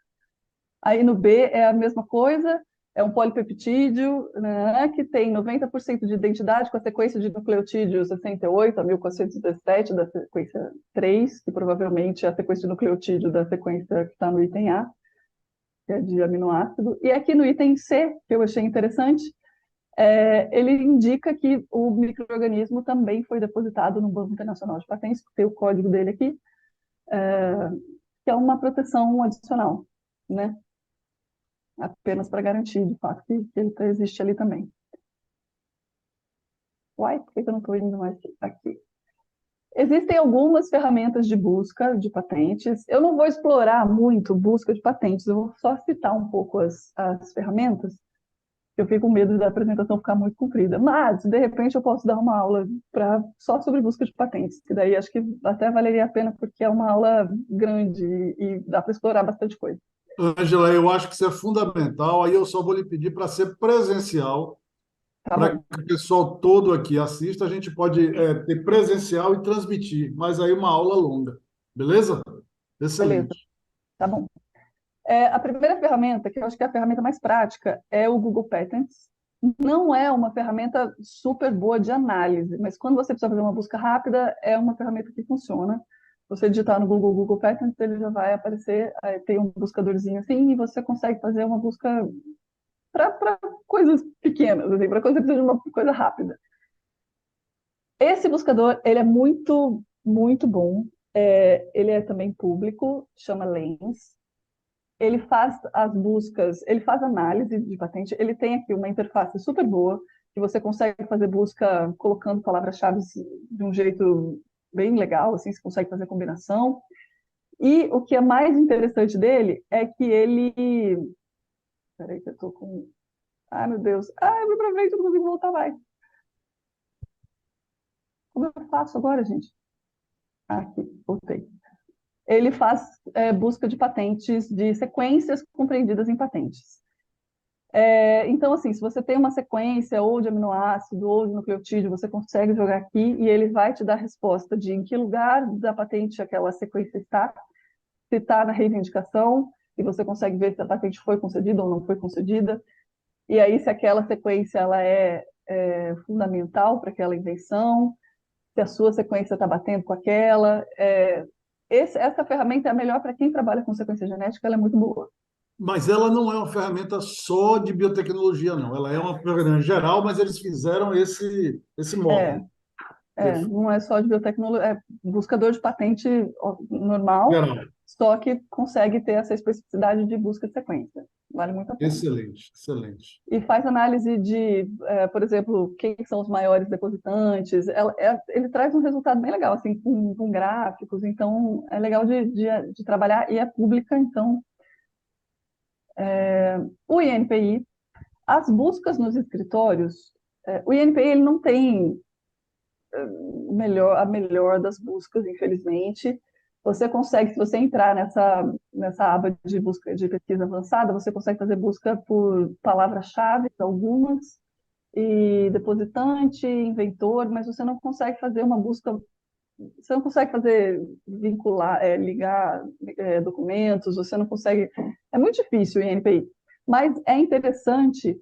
S2: Aí no B é a mesma coisa, é um polipeptídeo, né, que tem 90% de identidade com a sequência de nucleotídeo 68 a 1417 da sequência 3, que provavelmente é a sequência de nucleotídeo da sequência que está no item A, que é de aminoácido. E aqui no item C, que eu achei interessante, ele indica que o microorganismo também foi depositado no Banco Internacional de Patentes, tem o código dele aqui, que é uma proteção adicional, né? Apenas para garantir, de fato, que ele existe ali também. Uai, por que eu não estou indo mais aqui? Existem algumas ferramentas de busca de patentes. Eu não vou explorar muito busca de patentes, eu vou só citar um pouco as ferramentas, eu fico com medo da apresentação ficar muito comprida. Mas, de repente, eu posso dar uma aula só sobre busca de patentes, que daí acho que até valeria a pena, porque é uma aula grande e dá para explorar bastante coisa.
S1: Ângela, eu acho que isso é fundamental. Aí eu só vou lhe pedir para ser presencial,
S2: Tá
S1: para
S2: bom,
S1: que o pessoal todo aqui assista. A gente pode ter presencial e transmitir, mas aí uma aula longa. Beleza?
S2: beleza,
S1: Excelente.
S2: tá bom. A primeira ferramenta, que eu acho que é a ferramenta mais prática, é o Google Patents. Não é uma ferramenta super boa de análise, mas quando você precisa fazer uma busca rápida, é uma ferramenta que funciona. Você digitar no Google Patents, ele já vai aparecer, tem um buscadorzinho assim, e você consegue fazer uma busca para coisas pequenas, assim, para quando você precisa de uma coisa rápida. Esse buscador, ele é muito, muito bom. Ele é também público, chama Lens. Ele faz as buscas, ele faz análise de patente, ele tem aqui uma interface super boa, que você consegue fazer busca colocando palavras-chave de um jeito bem legal, assim, você consegue fazer combinação. E o que é mais interessante dele é que ele... Peraí que eu tô com... Ai, meu Deus. Ai, eu fui pra frente, eu não consigo voltar mais. Como eu faço agora, gente? Aqui, voltei. Ele faz busca de patentes, de sequências compreendidas em patentes. Então, assim, se você tem uma sequência ou de aminoácido ou de nucleotídeo, você consegue jogar aqui e ele vai te dar a resposta de em que lugar da patente aquela sequência está, se está na reivindicação, e você consegue ver se a patente foi concedida ou não foi concedida, e aí se aquela sequência ela é fundamental para aquela invenção, se a sua sequência está batendo com aquela. Essa ferramenta é a melhor para quem trabalha com sequência genética, ela é muito boa.
S1: Mas ela não é uma ferramenta só de biotecnologia, não. Ela é uma ferramenta geral, mas eles fizeram esse
S2: É,
S1: módulo. Perfeito.
S2: não é só de biotecnologia, é buscador de patente normal,
S1: Geral.
S2: só que consegue ter essa especificidade de busca de sequência. Vale muito a pena.
S1: Excelente, excelente.
S2: E faz análise de, por exemplo, quem são os maiores depositantes. Ele traz um resultado bem legal, assim, com gráficos, então é legal de trabalhar e é pública, então o INPI, as buscas nos escritórios, o INPI ele não tem a melhor das buscas, infelizmente. Você consegue, se você entrar nessa aba de busca de pesquisa avançada, você consegue fazer busca por palavras-chave, algumas, e depositante, inventor, mas você não consegue fazer uma busca, você não consegue fazer vincular, ligar documentos, você não consegue. É muito difícil o INPI, mas é interessante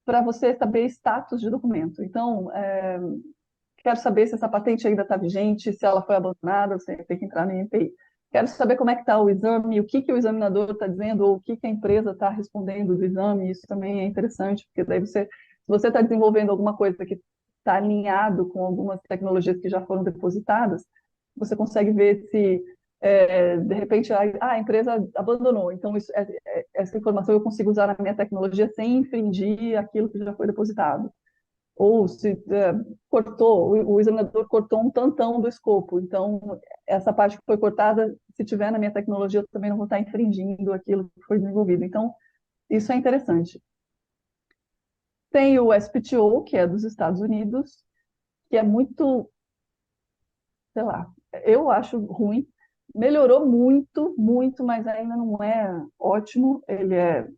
S2: para você saber status de documento. Então, quero saber se essa patente ainda está vigente, se ela foi abandonada, você tem que entrar no INPI. Quero saber como é que está o exame, o que o examinador está dizendo, ou o que a empresa está respondendo do exame, isso também é interessante, porque daí se você está desenvolvendo alguma coisa que está alinhado com algumas tecnologias que já foram depositadas, você consegue ver se, de repente, a empresa abandonou, então essa informação eu consigo usar na minha tecnologia sem infringir aquilo que já foi depositado ou se cortou, o examinador cortou um tantão do escopo. Então, essa parte que foi cortada, se tiver na minha tecnologia, eu também não vou estar infringindo aquilo que foi desenvolvido. Então, isso é interessante. Tem o SPTO, que é dos Estados Unidos, que é muito, sei lá, eu acho ruim. Melhorou muito, muito, mas ainda não é ótimo. Ele é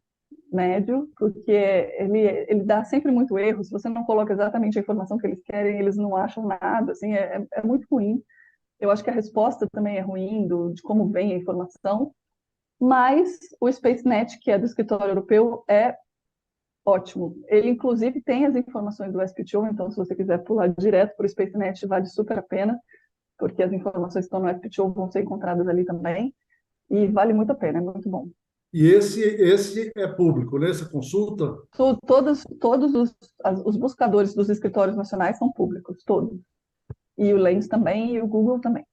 S2: médio, porque ele dá sempre muito erro. Se você não coloca exatamente a informação que eles querem, eles não acham nada. Assim, é muito ruim. Eu acho que a resposta também é ruim de como vem a informação. Mas o SpaceNet, que é do escritório europeu, é ótimo. Ele, inclusive, tem as informações do SPTO, então, se você quiser pular direto para o SpaceNet, vale super a pena, porque as informações que estão no SPTO vão ser encontradas ali também. E vale muito a pena, é muito bom.
S1: E esse é público, né? Essa consulta?
S2: Todos os buscadores dos escritórios nacionais são públicos, todos. E o Lens também, e o Google também.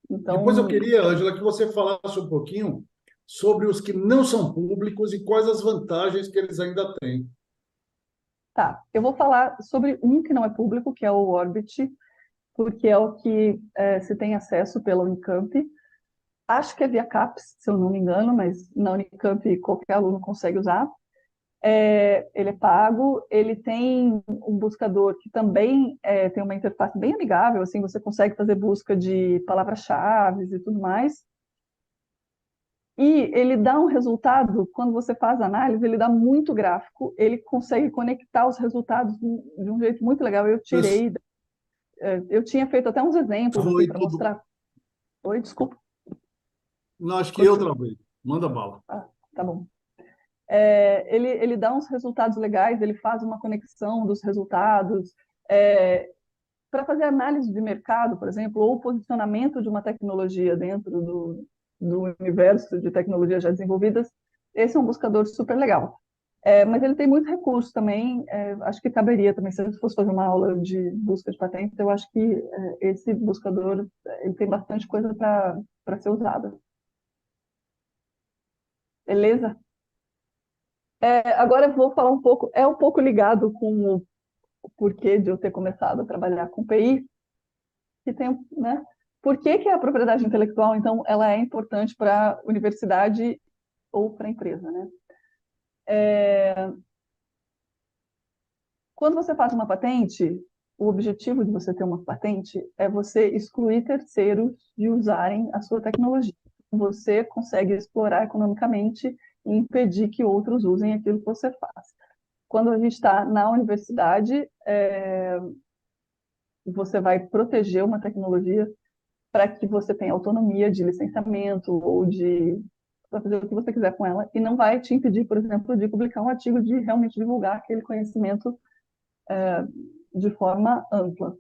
S1: Depois eu
S2: Então,
S1: queria, Ângela, que você falasse um pouquinho sobre os que não são públicos e quais as vantagens que eles ainda têm.
S2: tá, eu vou falar sobre um que não é público, que é o Orbit, porque é o que se tem acesso pela Unicamp. Acho que é via CAPES, se eu não me engano, mas na Unicamp qualquer aluno consegue usar. Ele é pago, ele tem um buscador que também tem uma interface bem amigável, assim, você consegue fazer busca de palavras-chave e tudo mais. E ele dá um resultado, quando você faz análise, ele dá muito gráfico, ele consegue conectar os resultados de um jeito muito legal. Eu tinha feito até uns exemplos assim
S1: Foi
S2: para
S1: tudo.
S2: mostrar. Oi, desculpa.
S1: Não, acho que eu
S2: Continua.
S1: travei. Manda bala.
S2: Ah, tá bom. Ele dá uns resultados legais, ele faz uma conexão dos resultados. Para fazer análise de mercado, por exemplo, ou posicionamento de uma tecnologia dentro do universo de tecnologias já desenvolvidas, esse é um buscador super legal. Mas ele tem muito recurso também, acho que caberia também, se a gente fosse fazer uma aula de busca de patentes, eu acho que esse buscador ele tem bastante coisa para ser usada. Beleza? Agora eu vou falar um pouco, é um pouco ligado com o porquê de eu ter começado a trabalhar com PI, que tem, né? Por que que a propriedade intelectual, então, ela é importante para a universidade ou para a empresa, né? Quando você faz uma patente, o objetivo de você ter uma patente é você excluir terceiros de usarem a sua tecnologia. Você consegue explorar economicamente e impedir que outros usem aquilo que você faz. Quando a gente está na universidade, você vai proteger uma tecnologia para que você tenha autonomia de licenciamento ou de para fazer o que você quiser com ela e não vai te impedir, por exemplo, de publicar um artigo, de realmente divulgar aquele conhecimento de forma ampla.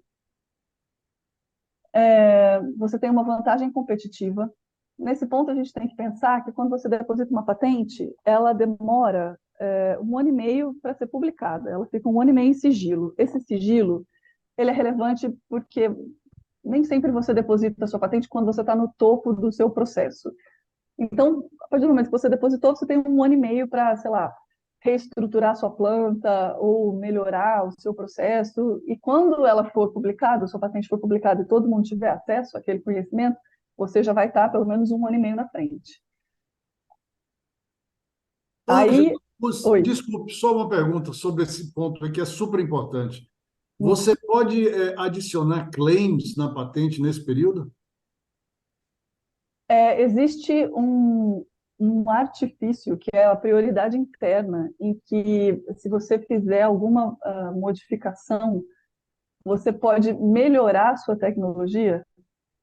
S2: Você tem uma vantagem competitiva. Nesse ponto, a gente tem que pensar que quando você deposita uma patente, ela demora 1 ano e meio para ser publicada. Ela fica 1 ano e meio em sigilo. Esse sigilo ele é relevante porque nem sempre você deposita a sua patente quando você está no topo do seu processo. Então, a partir do momento que você depositou, você tem 1 ano e meio para, sei lá, reestruturar a sua planta ou melhorar o seu processo. E quando ela for publicada, a sua patente for publicada e todo mundo tiver acesso àquele conhecimento, você já vai estar pelo menos 1 ano e meio na frente.
S1: Ângela,
S2: Aí, oi.
S1: desculpe, só uma pergunta sobre esse ponto aqui, que é super importante. Você pode adicionar claims na patente nesse período?
S2: Existe um artifício que é a prioridade interna, em que se você fizer alguma modificação, você pode melhorar a sua tecnologia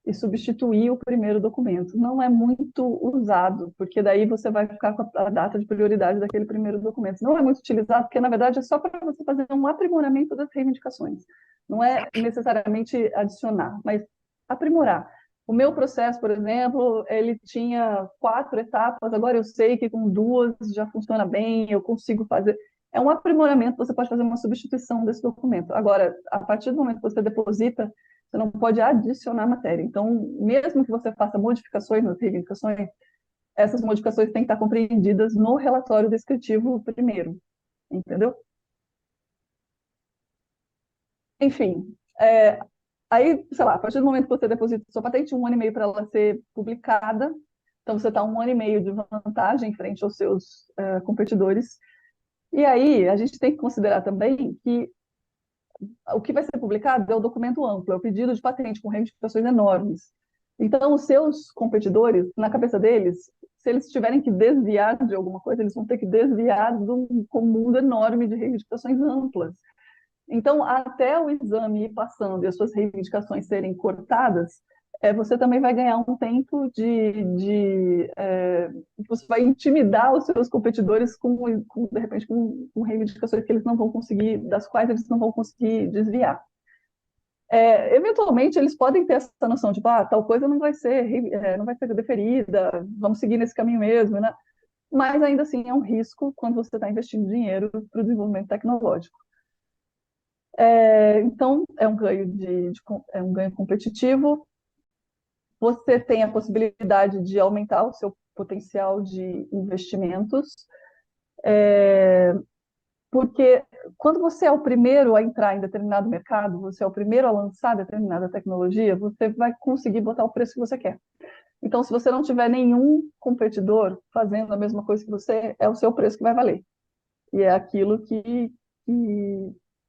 S2: e substituir o primeiro documento. Não é muito usado, porque daí você vai ficar com a data de prioridade daquele primeiro documento. Não é muito utilizado, porque na verdade é só para você fazer um aprimoramento das reivindicações. Não é necessariamente adicionar, mas aprimorar. O meu processo, por exemplo, ele tinha 4 etapas, agora eu sei que com 2 já funciona bem, eu consigo fazer. É um aprimoramento, você pode fazer uma substituição desse documento. Agora, a partir do momento que você deposita, você não pode adicionar matéria. Então, mesmo que você faça modificações nas reivindicações, essas modificações têm que estar compreendidas no relatório descritivo primeiro, entendeu? Enfim, aí, sei lá, a partir do momento que você deposita sua patente, 1 ano e meio para ela ser publicada, então você está 1 ano e meio de vantagem frente aos seus competidores. E aí, a gente tem que considerar também que o que vai ser publicado é o documento amplo, é o pedido de patente com reivindicações enormes. Então, os seus competidores, na cabeça deles, se eles tiverem que desviar de alguma coisa, eles vão ter que desviar de um mundo enorme de reivindicações amplas. Então, até o exame ir passando e as suas reivindicações serem cortadas, você também vai ganhar um tempo você vai intimidar os seus competidores de repente, com reivindicações que eles não vão conseguir, das quais eles não vão conseguir desviar. Eventualmente, eles podem ter essa noção de, tal coisa não vai ser deferida, vamos seguir nesse caminho mesmo, né? Mas ainda assim é um risco quando você está investindo dinheiro para o desenvolvimento tecnológico. Então, é um ganho competitivo. você tem a possibilidade de aumentar o seu potencial de investimentos, porque quando você é o primeiro a entrar em determinado mercado, você é o primeiro a lançar determinada tecnologia, você vai conseguir botar o preço que você quer. Então, se você não tiver nenhum competidor fazendo a mesma coisa que você, é o seu preço que vai valer. E é aquilo que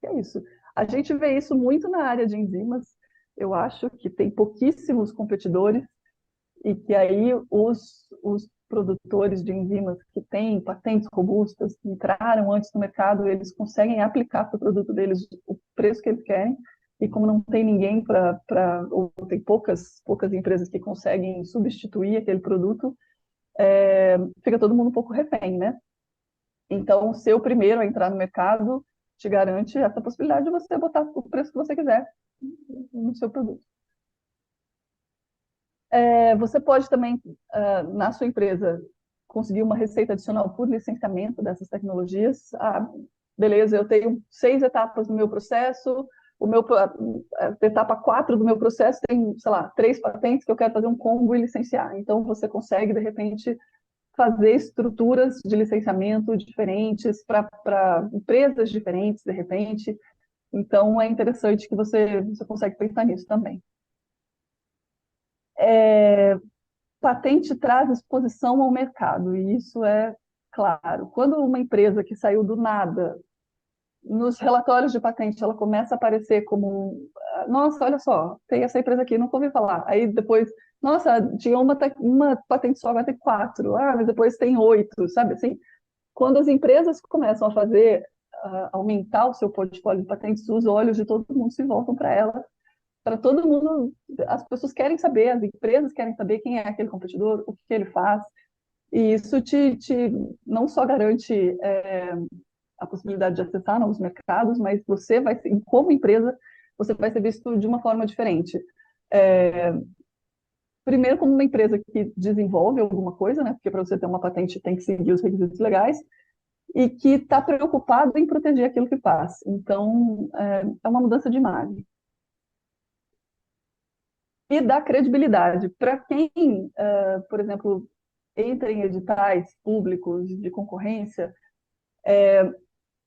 S2: é isso. A gente vê isso muito na área de enzimas. Eu acho que tem pouquíssimos competidores e que aí os produtores de enzimas que têm patentes robustas, que entraram antes no mercado, eles conseguem aplicar para o produto deles o preço que eles querem, e como não tem ninguém ou tem poucas empresas que conseguem substituir aquele produto, fica todo mundo um pouco refém, né? Então, ser o primeiro a entrar no mercado te garante essa possibilidade de você botar o preço que você quiser no seu produto. Você pode também, na sua empresa, conseguir uma receita adicional por licenciamento dessas tecnologias. Beleza, eu tenho 6 etapas no meu processo, a etapa 4 do meu processo tem, sei lá, 3 patentes que eu quero fazer um combo e licenciar. Então, você consegue, de repente, fazer estruturas de licenciamento diferentes para empresas diferentes, de repente. Então, é interessante que você consegue pensar nisso também. Patente traz exposição ao mercado, e isso é claro. Quando uma empresa que saiu do nada, nos relatórios de patente, ela começa a aparecer como, nossa, olha só, tem essa empresa aqui, nunca ouvi falar. Aí depois, nossa, tinha uma patente só, agora tem 4. Mas depois tem 8, sabe assim? Quando as empresas começam a fazer, aumentar o seu portfólio de patentes, os olhos de todo mundo se voltam para ela, para todo mundo, as pessoas querem saber, as empresas querem saber quem é aquele competidor, o que ele faz, e isso te não só garante a possibilidade de acessar novos mercados, mas você vai, como empresa, você vai ser visto de uma forma diferente. Primeiro, como uma empresa que desenvolve alguma coisa, né? Porque para você ter uma patente tem que seguir os requisitos legais, e que está preocupado em proteger aquilo que faz. Então, é uma mudança de imagem. E dá credibilidade. Para quem, por exemplo, entra em editais públicos de concorrência,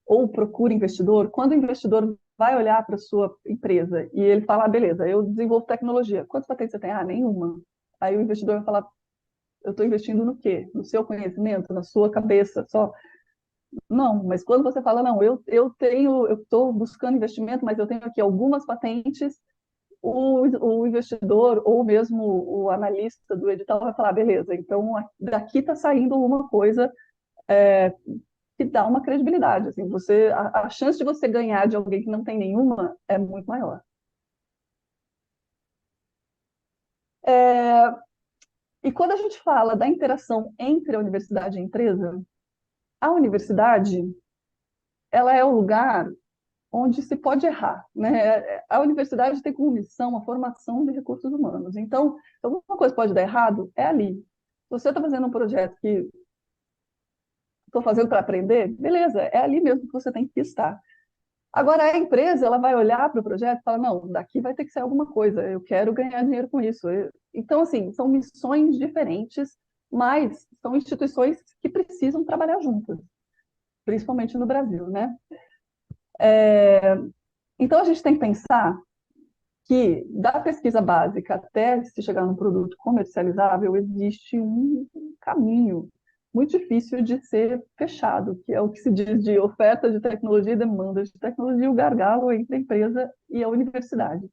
S2: ou procura investidor, quando o investidor vai olhar para a sua empresa e ele fala, beleza, eu desenvolvo tecnologia, quantas patentes você tem? Nenhuma. Aí o investidor vai falar, eu estou investindo no quê? No seu conhecimento, na sua cabeça, só. Não, mas quando você fala, não, eu estou buscando investimento, mas eu tenho aqui algumas patentes, o investidor ou mesmo o analista do edital vai falar, beleza, então daqui está saindo uma coisa que dá uma credibilidade. Assim, a chance de você ganhar de alguém que não tem nenhuma é muito maior. E quando a gente fala da interação entre a universidade e a empresa, a universidade ela é o lugar onde se pode errar, né? A universidade tem como missão a formação de recursos humanos. Então, se alguma coisa pode dar errado, é ali. Se você está fazendo um projeto que estou fazendo para aprender, beleza, é ali mesmo que você tem que estar. Agora, a empresa ela vai olhar para o projeto e falar, não, daqui vai ter que ser alguma coisa, eu quero ganhar dinheiro com isso. Então, assim, são missões diferentes, mas são instituições que precisam trabalhar juntas, principalmente no Brasil, né? Então, a gente tem que pensar que da pesquisa básica até se chegar num produto comercializável, existe um caminho muito difícil de ser fechado, que é o que se diz de oferta de tecnologia e demanda de tecnologia, o gargalo entre a empresa e a universidade.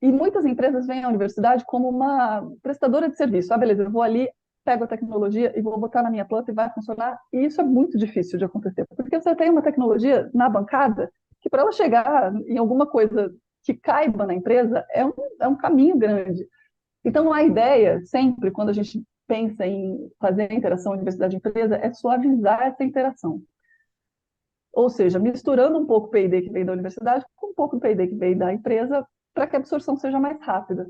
S2: E muitas empresas veem a universidade como uma prestadora de serviço. Beleza, eu vou ali, pego a tecnologia e vou botar na minha planta e vai funcionar. E isso é muito difícil de acontecer, porque você tem uma tecnologia na bancada que para ela chegar em alguma coisa que caiba na empresa é um caminho grande. Então, a ideia, sempre, quando a gente pensa em fazer a interação universidade-empresa, é suavizar essa interação. Ou seja, misturando um pouco o P&D que vem da universidade com um pouco do P&D que vem da empresa, para que a absorção seja mais rápida.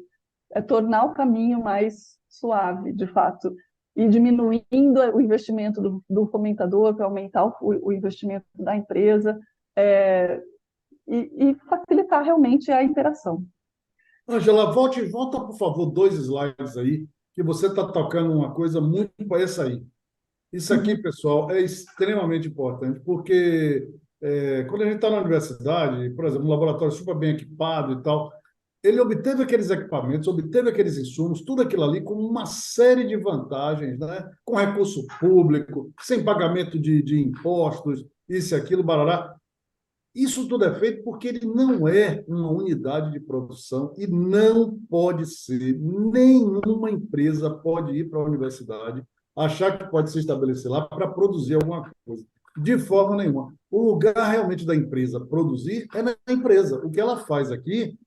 S2: É tornar o caminho mais suave, de fato, e diminuindo o investimento do fomentador para aumentar o investimento da empresa, e facilitar realmente a interação.
S1: Ângela, volta, por favor, 2 slides aí, que você está tocando uma coisa muito para essa aí. Isso aqui,
S2: Uhum,
S1: pessoal, é extremamente importante, porque quando a gente está na universidade, por exemplo, um laboratório super bem equipado e tal, ele obteve aqueles equipamentos, obteve aqueles insumos, tudo aquilo ali com uma série de vantagens, né? Com recurso público, sem pagamento de impostos, isso e aquilo, barará. Isso tudo é feito porque ele não é uma unidade de produção e não pode ser. Nenhuma empresa pode ir para a universidade, achar que pode se estabelecer lá para produzir alguma coisa. De forma nenhuma. O lugar realmente da empresa produzir é na empresa. O que ela faz aqui,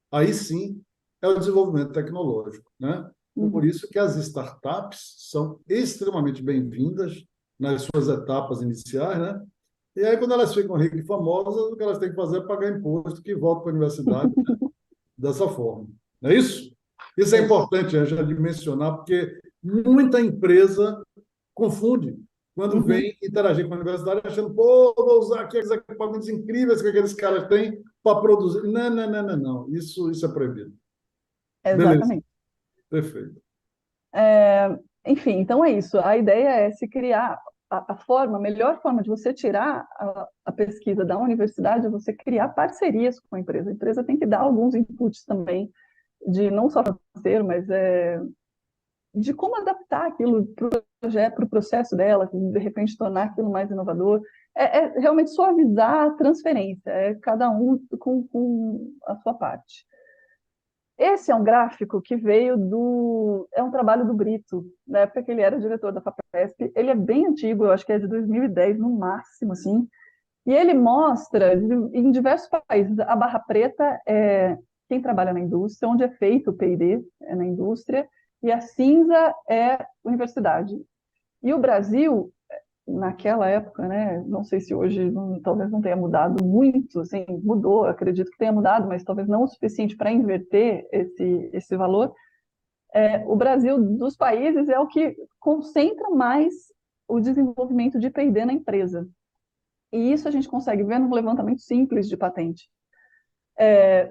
S1: aí sim, é o desenvolvimento tecnológico, né? Por
S2: uhum.
S1: isso que as startups são extremamente bem-vindas nas suas etapas iniciais, né? E aí, quando elas ficam ricas e famosas, o que elas têm que fazer é pagar imposto que volta para a universidade dessa forma. Não é isso? Isso é
S2: É isso.
S1: importante, Angela, de mencionar, porque muita empresa confunde quando
S2: Uhum,
S1: vem interagir com a universidade, achando, pô, vou usar aqui aqueles equipamentos incríveis que aqueles caras têm para produzir. Não, não, não, não, não. Isso é proibido. Beleza,
S2: exatamente.
S1: perfeito.
S2: Enfim, então é isso. A ideia é se criar a melhor forma de você tirar a pesquisa da universidade é você criar parcerias com a empresa. A empresa tem que dar alguns inputs também, de não só financeiro, mas de como adaptar aquilo para o projeto, para o processo dela, de repente tornar aquilo mais inovador. É realmente suavizar a transferência, é cada um com a sua parte. Esse é um gráfico que veio é um trabalho do Brito, na época que ele era diretor da FAPESP. Ele é bem antigo, eu acho que é de 2010 no máximo, assim. E ele mostra em diversos países. A barra preta é quem trabalha na indústria, onde é feito o P&D, é na indústria, e a cinza é universidade. E o Brasil naquela época, né? Não sei se hoje talvez não tenha mudado muito, assim, mudou, acredito que tenha mudado, mas talvez não o suficiente para inverter esse valor. O Brasil dos países é o que concentra mais o desenvolvimento de P&D na empresa. E isso a gente consegue ver num levantamento simples de patente.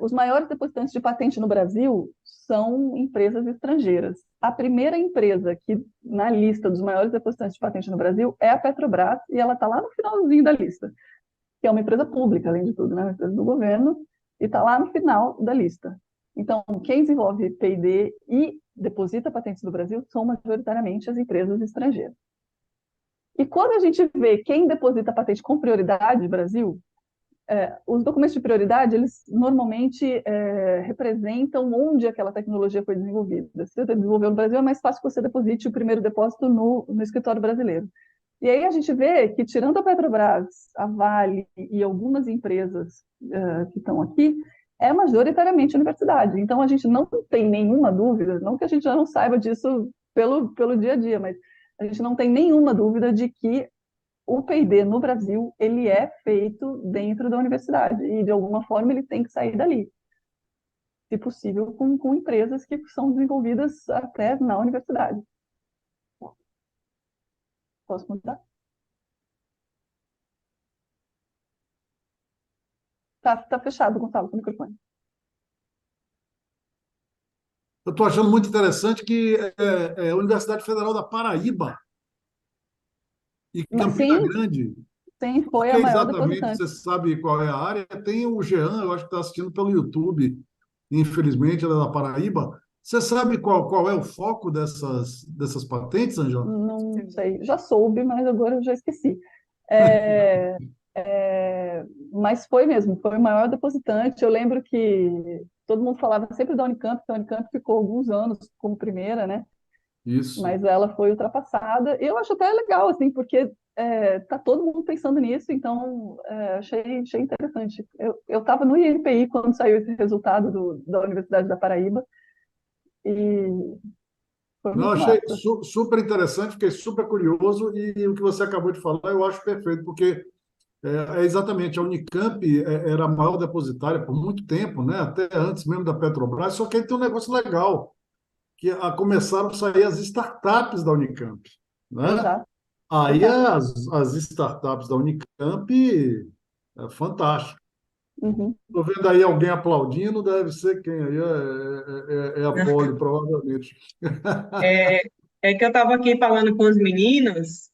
S2: Os maiores depositantes de patente no Brasil são empresas estrangeiras. A primeira empresa que, na lista dos maiores depositantes de patente no Brasil, é a Petrobras, e ela está lá no finalzinho da lista, que é uma empresa pública, além de tudo, né? Uma empresa do governo, e está lá no final da lista. Então, quem desenvolve P&D e deposita patentes no Brasil são majoritariamente as empresas estrangeiras. E quando a gente vê quem deposita patente com prioridade no Brasil, os documentos de prioridade, eles normalmente representam onde aquela tecnologia foi desenvolvida. Se você desenvolveu no Brasil, é mais fácil que você deposite o primeiro depósito no escritório brasileiro. E aí a gente vê que, tirando a Petrobras, a Vale e algumas empresas que estão aqui, é majoritariamente universidade. Então, a gente não tem nenhuma dúvida, não que a gente já não saiba disso pelo dia a dia, mas a gente não tem nenhuma dúvida de que o P&D no Brasil ele é feito dentro da universidade e de alguma forma ele tem que sair dali, se possível com empresas que são desenvolvidas até na universidade. Posso mudar? Tá fechado, Gonçalo, com o microfone.
S1: Eu estou achando muito interessante que a Universidade Federal da Paraíba e
S2: Mas,
S1: Campina
S2: sim,
S1: Grande.
S2: sim, foi a
S1: Porque
S2: maior
S1: exatamente,
S2: depositante.
S1: você sabe qual é a área? Tem o Jean, eu acho que está assistindo pelo YouTube, infelizmente, ele é da Paraíba. Você sabe qual é o foco dessas patentes, Angela?
S2: Não sei, já soube, mas agora eu já esqueci. É, mas foi mesmo, foi o maior depositante. Eu lembro que todo mundo falava sempre da Unicamp, que a Unicamp ficou alguns anos como primeira, né?
S1: Isso.
S2: Mas ela foi ultrapassada. Eu acho até legal, assim, porque tá todo mundo pensando nisso, então achei interessante. Eu estava no INPI quando saiu esse resultado da Universidade da Paraíba e foi
S1: Não,
S2: muito
S1: achei
S2: massa.
S1: super interessante, fiquei super curioso e o que você acabou de falar eu acho perfeito, porque exatamente a Unicamp era a maior depositária por muito tempo, né? Até antes mesmo da Petrobras, só que aí tem um negócio legal, que começaram a sair as startups da Unicamp, né?
S2: Exato,
S1: Aí
S2: exato.
S1: as startups da Unicamp, fantástico.
S2: Uhum.
S1: Estou vendo aí alguém aplaudindo, deve ser quem aí? É a Poli, provavelmente.
S3: É, é que eu estava aqui falando com os meninos,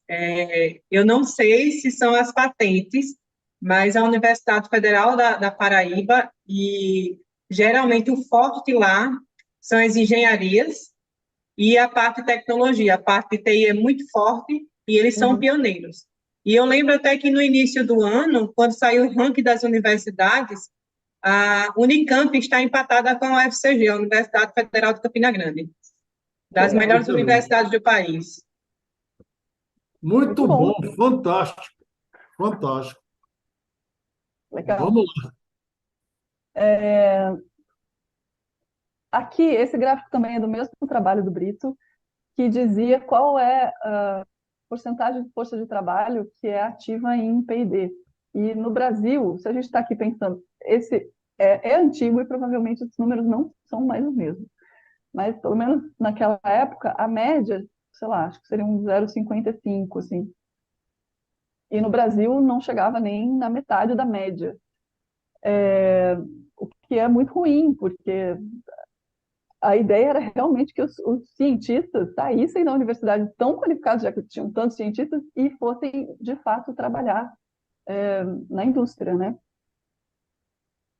S3: eu não sei se são as patentes, mas a Universidade Federal da Paraíba, e geralmente o forte lá são as engenharias e a parte de tecnologia. A parte de TI é muito forte e eles são
S2: Uhum.
S3: pioneiros. E eu lembro até que no início do ano, quando saiu o ranking das universidades, a Unicamp está empatada com a UFCG, a Universidade Federal de Campina Grande, das
S2: Legal.
S3: melhores
S1: Excelente.
S3: universidades do país.
S2: Muito
S1: Muito bom,
S2: bom.
S1: fantástico, fantástico.
S2: Legal.
S1: Vamos lá.
S2: É, aqui, esse gráfico também é do mesmo trabalho do Brito, que dizia qual é a porcentagem de força de trabalho que é ativa em P&D. E no Brasil, se a gente está aqui pensando, esse é antigo e provavelmente os números não são mais os mesmos. Mas, pelo menos naquela época, a média, sei lá, acho que seria um 0,55, assim. E no Brasil não chegava nem na metade da média. O que é muito ruim, porque a ideia era realmente que os cientistas saíssem da universidade tão qualificados, já que tinham tantos cientistas, e fossem, de fato, trabalhar na indústria, né?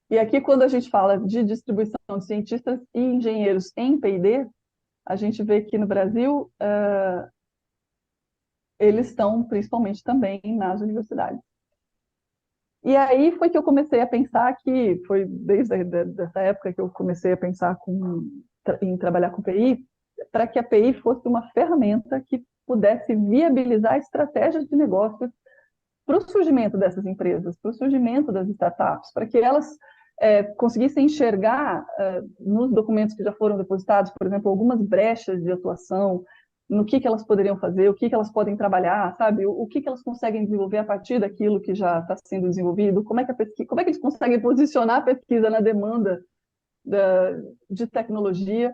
S2: E aqui, quando a gente fala de distribuição de cientistas e engenheiros em P&D, a gente vê que no Brasil eles estão principalmente também nas universidades. E aí foi que eu comecei a pensar que, foi desde dessa época que eu comecei a pensar em trabalhar com PI, para que a PI fosse uma ferramenta que pudesse viabilizar estratégias de negócios para o surgimento dessas empresas, para o surgimento das startups, para que elas conseguissem enxergar nos documentos que já foram depositados, por exemplo, algumas brechas de atuação, no que elas poderiam fazer, o que elas podem trabalhar, sabe? O que elas conseguem desenvolver a partir daquilo que já está sendo desenvolvido, como é que como é que eles conseguem posicionar a pesquisa na demanda da, de tecnologia.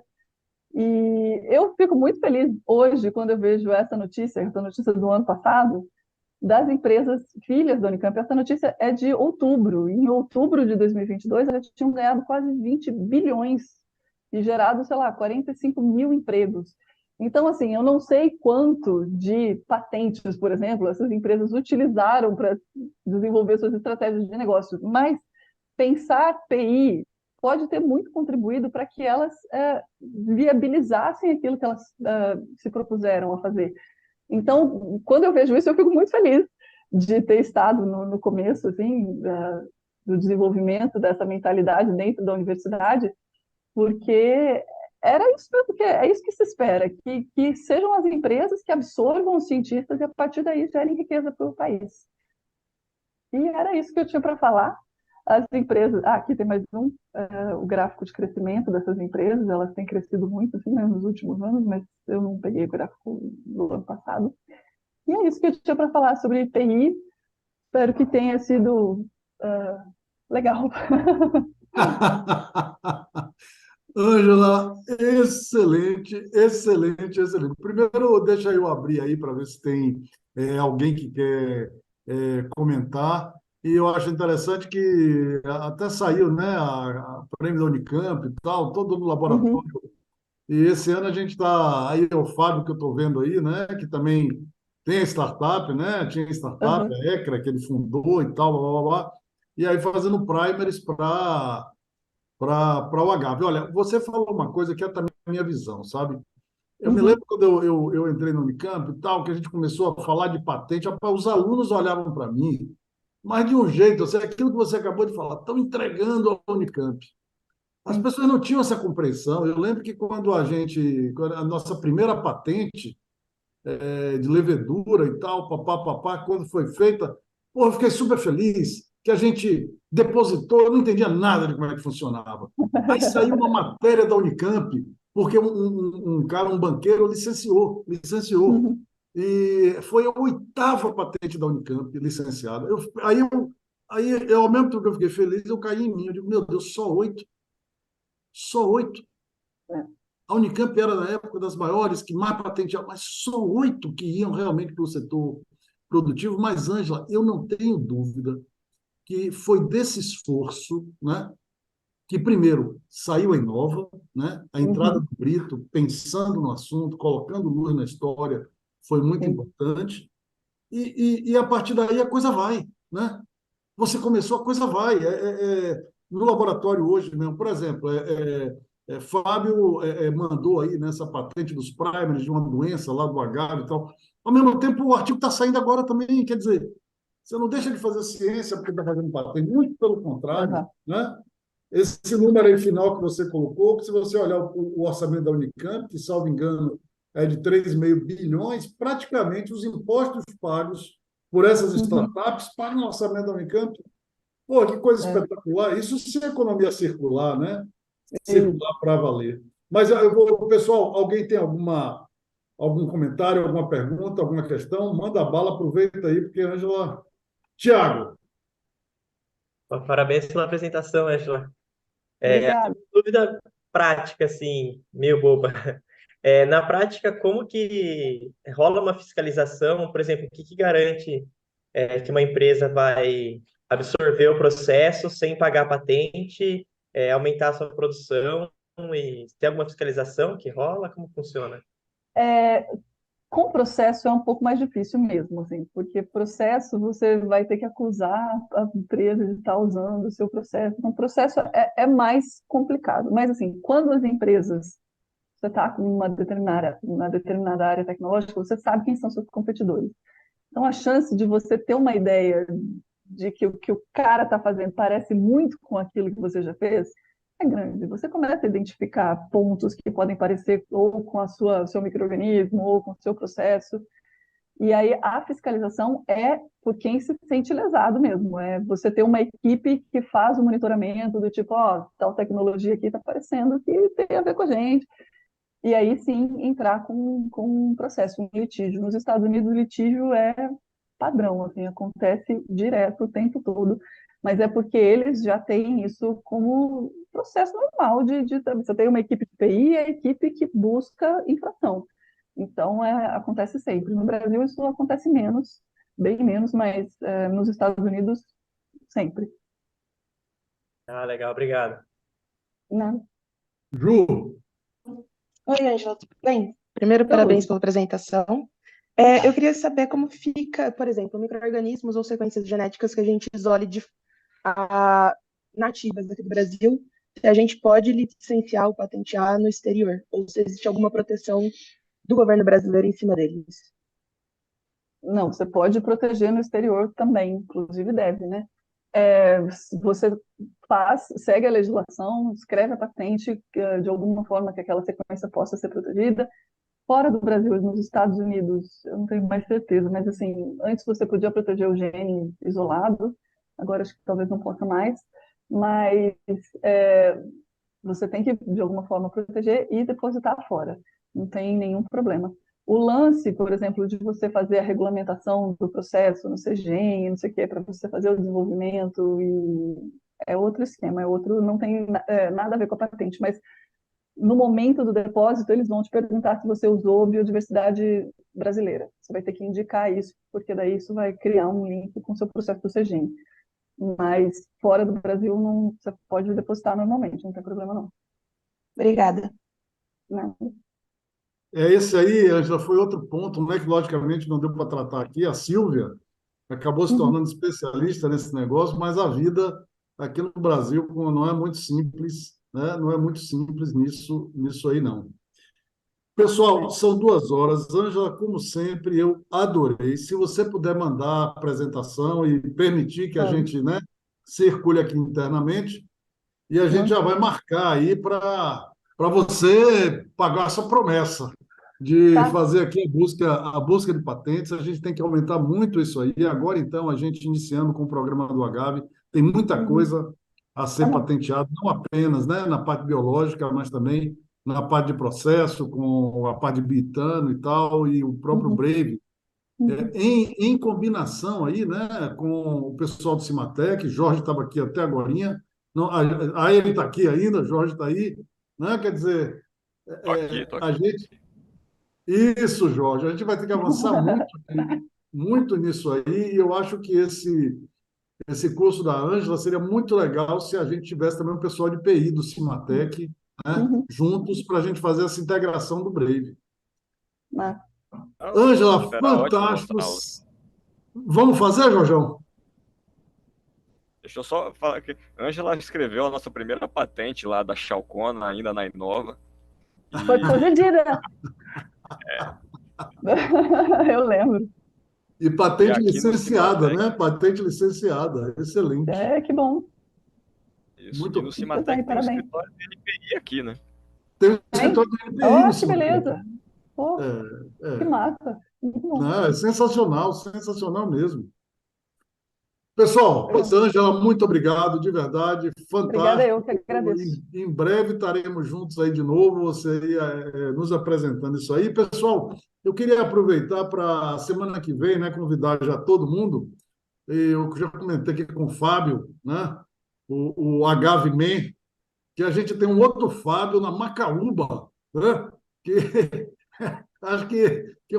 S2: E eu fico muito feliz hoje quando eu vejo essa notícia do ano passado, das empresas filhas da Unicamp. Essa notícia é de outubro. Em outubro de 2022, elas tinham ganhado quase 20 bilhões e gerado, sei lá, 45 mil empregos. Então, assim, eu não sei quanto de patentes, por exemplo, essas empresas utilizaram para desenvolver suas estratégias de negócio, mas pensar TI pode ter muito contribuído para que elas viabilizassem aquilo que elas se propuseram a fazer. Então, quando eu vejo isso, eu fico muito feliz de ter estado no começo, assim, do desenvolvimento dessa mentalidade dentro da universidade, porque era isso mesmo que é isso que se espera, que sejam as empresas que absorvam os cientistas e a partir daí gerem riqueza para o país. E era isso que eu tinha para falar. As empresas, aqui tem mais o gráfico de crescimento dessas empresas, elas têm crescido muito assim, né, nos últimos anos, mas eu não peguei o gráfico do ano passado. E é isso que eu tinha para falar sobre TI. Espero que tenha sido legal.
S1: Ângela, excelente, excelente, excelente. Primeiro, deixa eu abrir aí para ver se tem alguém que quer comentar. E eu acho interessante que até saiu, né, a prêmio da Unicamp e tal, todo no
S2: Uhum,
S1: laboratório. E esse ano a gente está aí, é o Fábio que eu estou vendo aí, né, que também tem a startup, né, tinha a startup,
S2: uhum,
S1: a ECRA, que ele fundou e tal, blá, blá, blá. E aí fazendo primaries para o agave. Olha, você falou uma coisa que é também a minha visão, sabe? Eu me lembro
S2: uhum,
S1: quando eu entrei no Unicamp e tal, que a gente começou a falar de patente, rapaz, os alunos olhavam para mim, mas de um jeito, assim, aquilo que você acabou de falar, estão entregando ao Unicamp. As
S2: sim,
S1: pessoas não tinham essa compreensão. Eu lembro que quando a nossa primeira patente de levedura e tal, papá, papá, quando foi feita, pô, eu fiquei super feliz que a gente depositou, eu não entendia nada de como é que funcionava. Aí saiu uma matéria da Unicamp, porque um cara, um banqueiro, licenciou.
S2: uhum,
S1: E foi a oitava patente da Unicamp licenciada. Ao mesmo tempo que eu fiquei feliz, eu caí em mim. Eu digo, meu Deus, só oito? Só oito?
S2: é,
S1: A Unicamp era, na época, das maiores, que mais patenteavam, mas só oito que iam realmente para o setor produtivo. Mas, Ângela, eu não tenho dúvida que foi desse esforço, né, que, primeiro, saiu a Inova, né, a entrada
S2: Uhum,
S1: do Brito, pensando no assunto, colocando luz na história, foi muito
S2: sim.
S1: importante. E a partir daí a coisa vai, né? Você começou, a coisa vai. No laboratório hoje mesmo, por exemplo, Fábio mandou aí nessa patente dos primers de uma doença lá do HIV e tal. Ao mesmo tempo, o artigo está saindo agora também, quer dizer, você não deixa de fazer ciência porque está fazendo patente, muito pelo contrário,
S2: Exato.
S1: né? Esse número aí final que você colocou, que se você olhar o orçamento da Unicamp, que, salvo engano, é de 3,5 bilhões, praticamente os impostos pagos por essas
S2: Uhum,
S1: startups pagam o orçamento da Unicamp. Pô, que coisa
S2: é,
S1: espetacular. Isso sim é economia circular, né?
S2: isso.
S1: Circular para valer. Mas eu vou, pessoal, alguém tem algum comentário, alguma pergunta, alguma questão? Manda bala, aproveita aí, porque Ângela. Tiago,
S4: Parabéns pela apresentação, Angela.
S2: Obrigada.
S4: Dúvida prática, assim, meio boba. Na prática, como que rola uma fiscalização? Por exemplo, o que garante que uma empresa vai absorver o processo sem pagar patente, aumentar a sua produção e tem alguma fiscalização que rola? Como funciona?
S2: É, com processo é um pouco mais difícil mesmo, assim, porque processo você vai ter que acusar a empresa de estar usando o seu processo. Então, processo é mais complicado. Mas, assim, quando as empresas, você está com uma determinada área tecnológica, você sabe quem são seus competidores. Então, a chance de você ter uma ideia de que o que o cara está fazendo parece muito com aquilo que você já fez é grande. Você começa a identificar pontos que podem parecer ou com seu micro-organismo ou com o seu processo. E aí a fiscalização é por quem se sente lesado mesmo. É você ter uma equipe que faz o monitoramento do tipo, ó, tal tecnologia aqui está parecendo que tem a ver com a gente. E aí sim entrar com um processo, um litígio. Nos Estados Unidos, o litígio é padrão, assim, acontece direto o tempo todo, mas é porque eles já têm isso como processo normal de você tem uma equipe de TI e a equipe que busca infração. Então, acontece sempre. No Brasil, isso acontece menos, bem menos, mas nos Estados Unidos, sempre.
S4: Ah, legal, obrigado.
S2: Né?
S1: Ju,
S5: Oi, Ângela, tudo bem? Primeiro,
S2: Tudo.
S5: parabéns pela apresentação. Eu queria saber como fica, por exemplo, micro-organismos ou sequências genéticas que a gente isole a, nativas aqui do Brasil, se a gente pode licenciar ou patentear no exterior, ou se existe alguma proteção do governo brasileiro em cima deles.
S2: Não, você pode proteger no exterior também, inclusive deve, né? Você segue a legislação, escreve a patente de alguma forma que aquela sequência possa ser protegida. Fora do Brasil, nos Estados Unidos, eu não tenho mais certeza, mas assim, antes você podia proteger o gene isolado, agora acho que talvez não possa mais, mas é, você tem que, de alguma forma, proteger e depositar fora. Não tem nenhum problema. O lance, por exemplo, de você fazer a regulamentação do processo no CGEM, não sei o quê, para você fazer o desenvolvimento, é outro esquema, não tem nada a ver com a patente, mas no momento do depósito, eles vão te perguntar se você usou biodiversidade brasileira. Você vai ter que indicar isso, porque daí isso vai criar um link com o seu processo do CGEM. Mas fora do Brasil, não, você pode depositar normalmente, não tem problema não.
S5: Obrigada.
S2: Né?
S1: esse aí, Ângela, foi outro ponto, né, que logicamente não deu para tratar aqui. A Silvia acabou se
S2: Uhum.
S1: tornando especialista nesse negócio, mas a vida aqui no Brasil não é muito simples, né? Não é muito simples nisso aí, não. Pessoal,
S2: É.
S1: são 2 horas. Ângela, como sempre, eu adorei. Se você puder mandar a apresentação e permitir que a
S2: Vamos,
S1: gente, né, circule aqui internamente, e a gente já
S2: vamos.
S1: vai marcar aí para você pagar essa promessa de
S2: Tá?
S1: fazer aqui a busca de patentes. A gente tem que aumentar muito isso aí. Agora, então, a gente iniciando com o programa do Agave, tem muita
S2: Uhum.
S1: coisa a
S2: Tá
S1: ser
S2: bom.
S1: patenteada, não apenas, né, na parte biológica, mas também na parte de processo, com a parte de bitano e tal, e o próprio
S2: Uhum.
S1: Brave,
S2: Uhum.
S1: em combinação aí, né, com o pessoal do Cimatec. Jorge estava aqui até agorinha, não, ele está aqui ainda, Jorge está aí, né? Quer dizer,
S6: Tô
S1: a
S6: aqui.
S1: gente, isso, Jorge, a gente vai ter que avançar muito, muito nisso aí, e eu acho que esse curso da Ângela, seria muito legal se a gente tivesse também um pessoal de PI do Cimatec, né,
S2: Uhum.
S1: juntos para a gente fazer essa integração do Brave.
S2: Ah,
S6: Não,
S1: Ângela,
S6: será ótimo montar
S1: fantástico.
S6: aula.
S1: Vamos fazer, Jorjão?
S6: Deixa eu só falar que a Ângela escreveu a nossa primeira patente lá da Chalcona, ainda na Inova.
S2: foi com a
S6: E
S2: Jandira. Eu lembro.
S1: E
S6: E
S1: patente
S6: aqui no
S1: licenciada,
S6: Cimatec,
S1: né? Patente licenciada, excelente.
S2: Que bom.
S6: isso, e no
S1: Muito.
S2: Então tá aí,
S6: Cimatec tem o
S2: parabéns.
S6: escritório do NPI aqui, né?
S1: Tem o
S2: Hein?
S1: escritório do NPI no
S2: Oh, que
S1: Cimatec.
S2: beleza. Pô, que
S1: É,
S2: massa. Muito bom.
S1: não, é sensacional, sensacional mesmo. Pessoal,
S2: Legal.
S1: Ângela, muito obrigado, de verdade,
S2: Obrigada, eu
S1: fantástico.
S2: que agradeço.
S1: Em breve estaremos juntos aí de novo, você nos apresentando isso aí. Pessoal, eu queria aproveitar para a semana que vem, né, convidar já todo mundo. Eu já comentei aqui com o Fábio, né, o HVMan, que a gente tem um outro Fábio na Macaúba, né, que acho que é um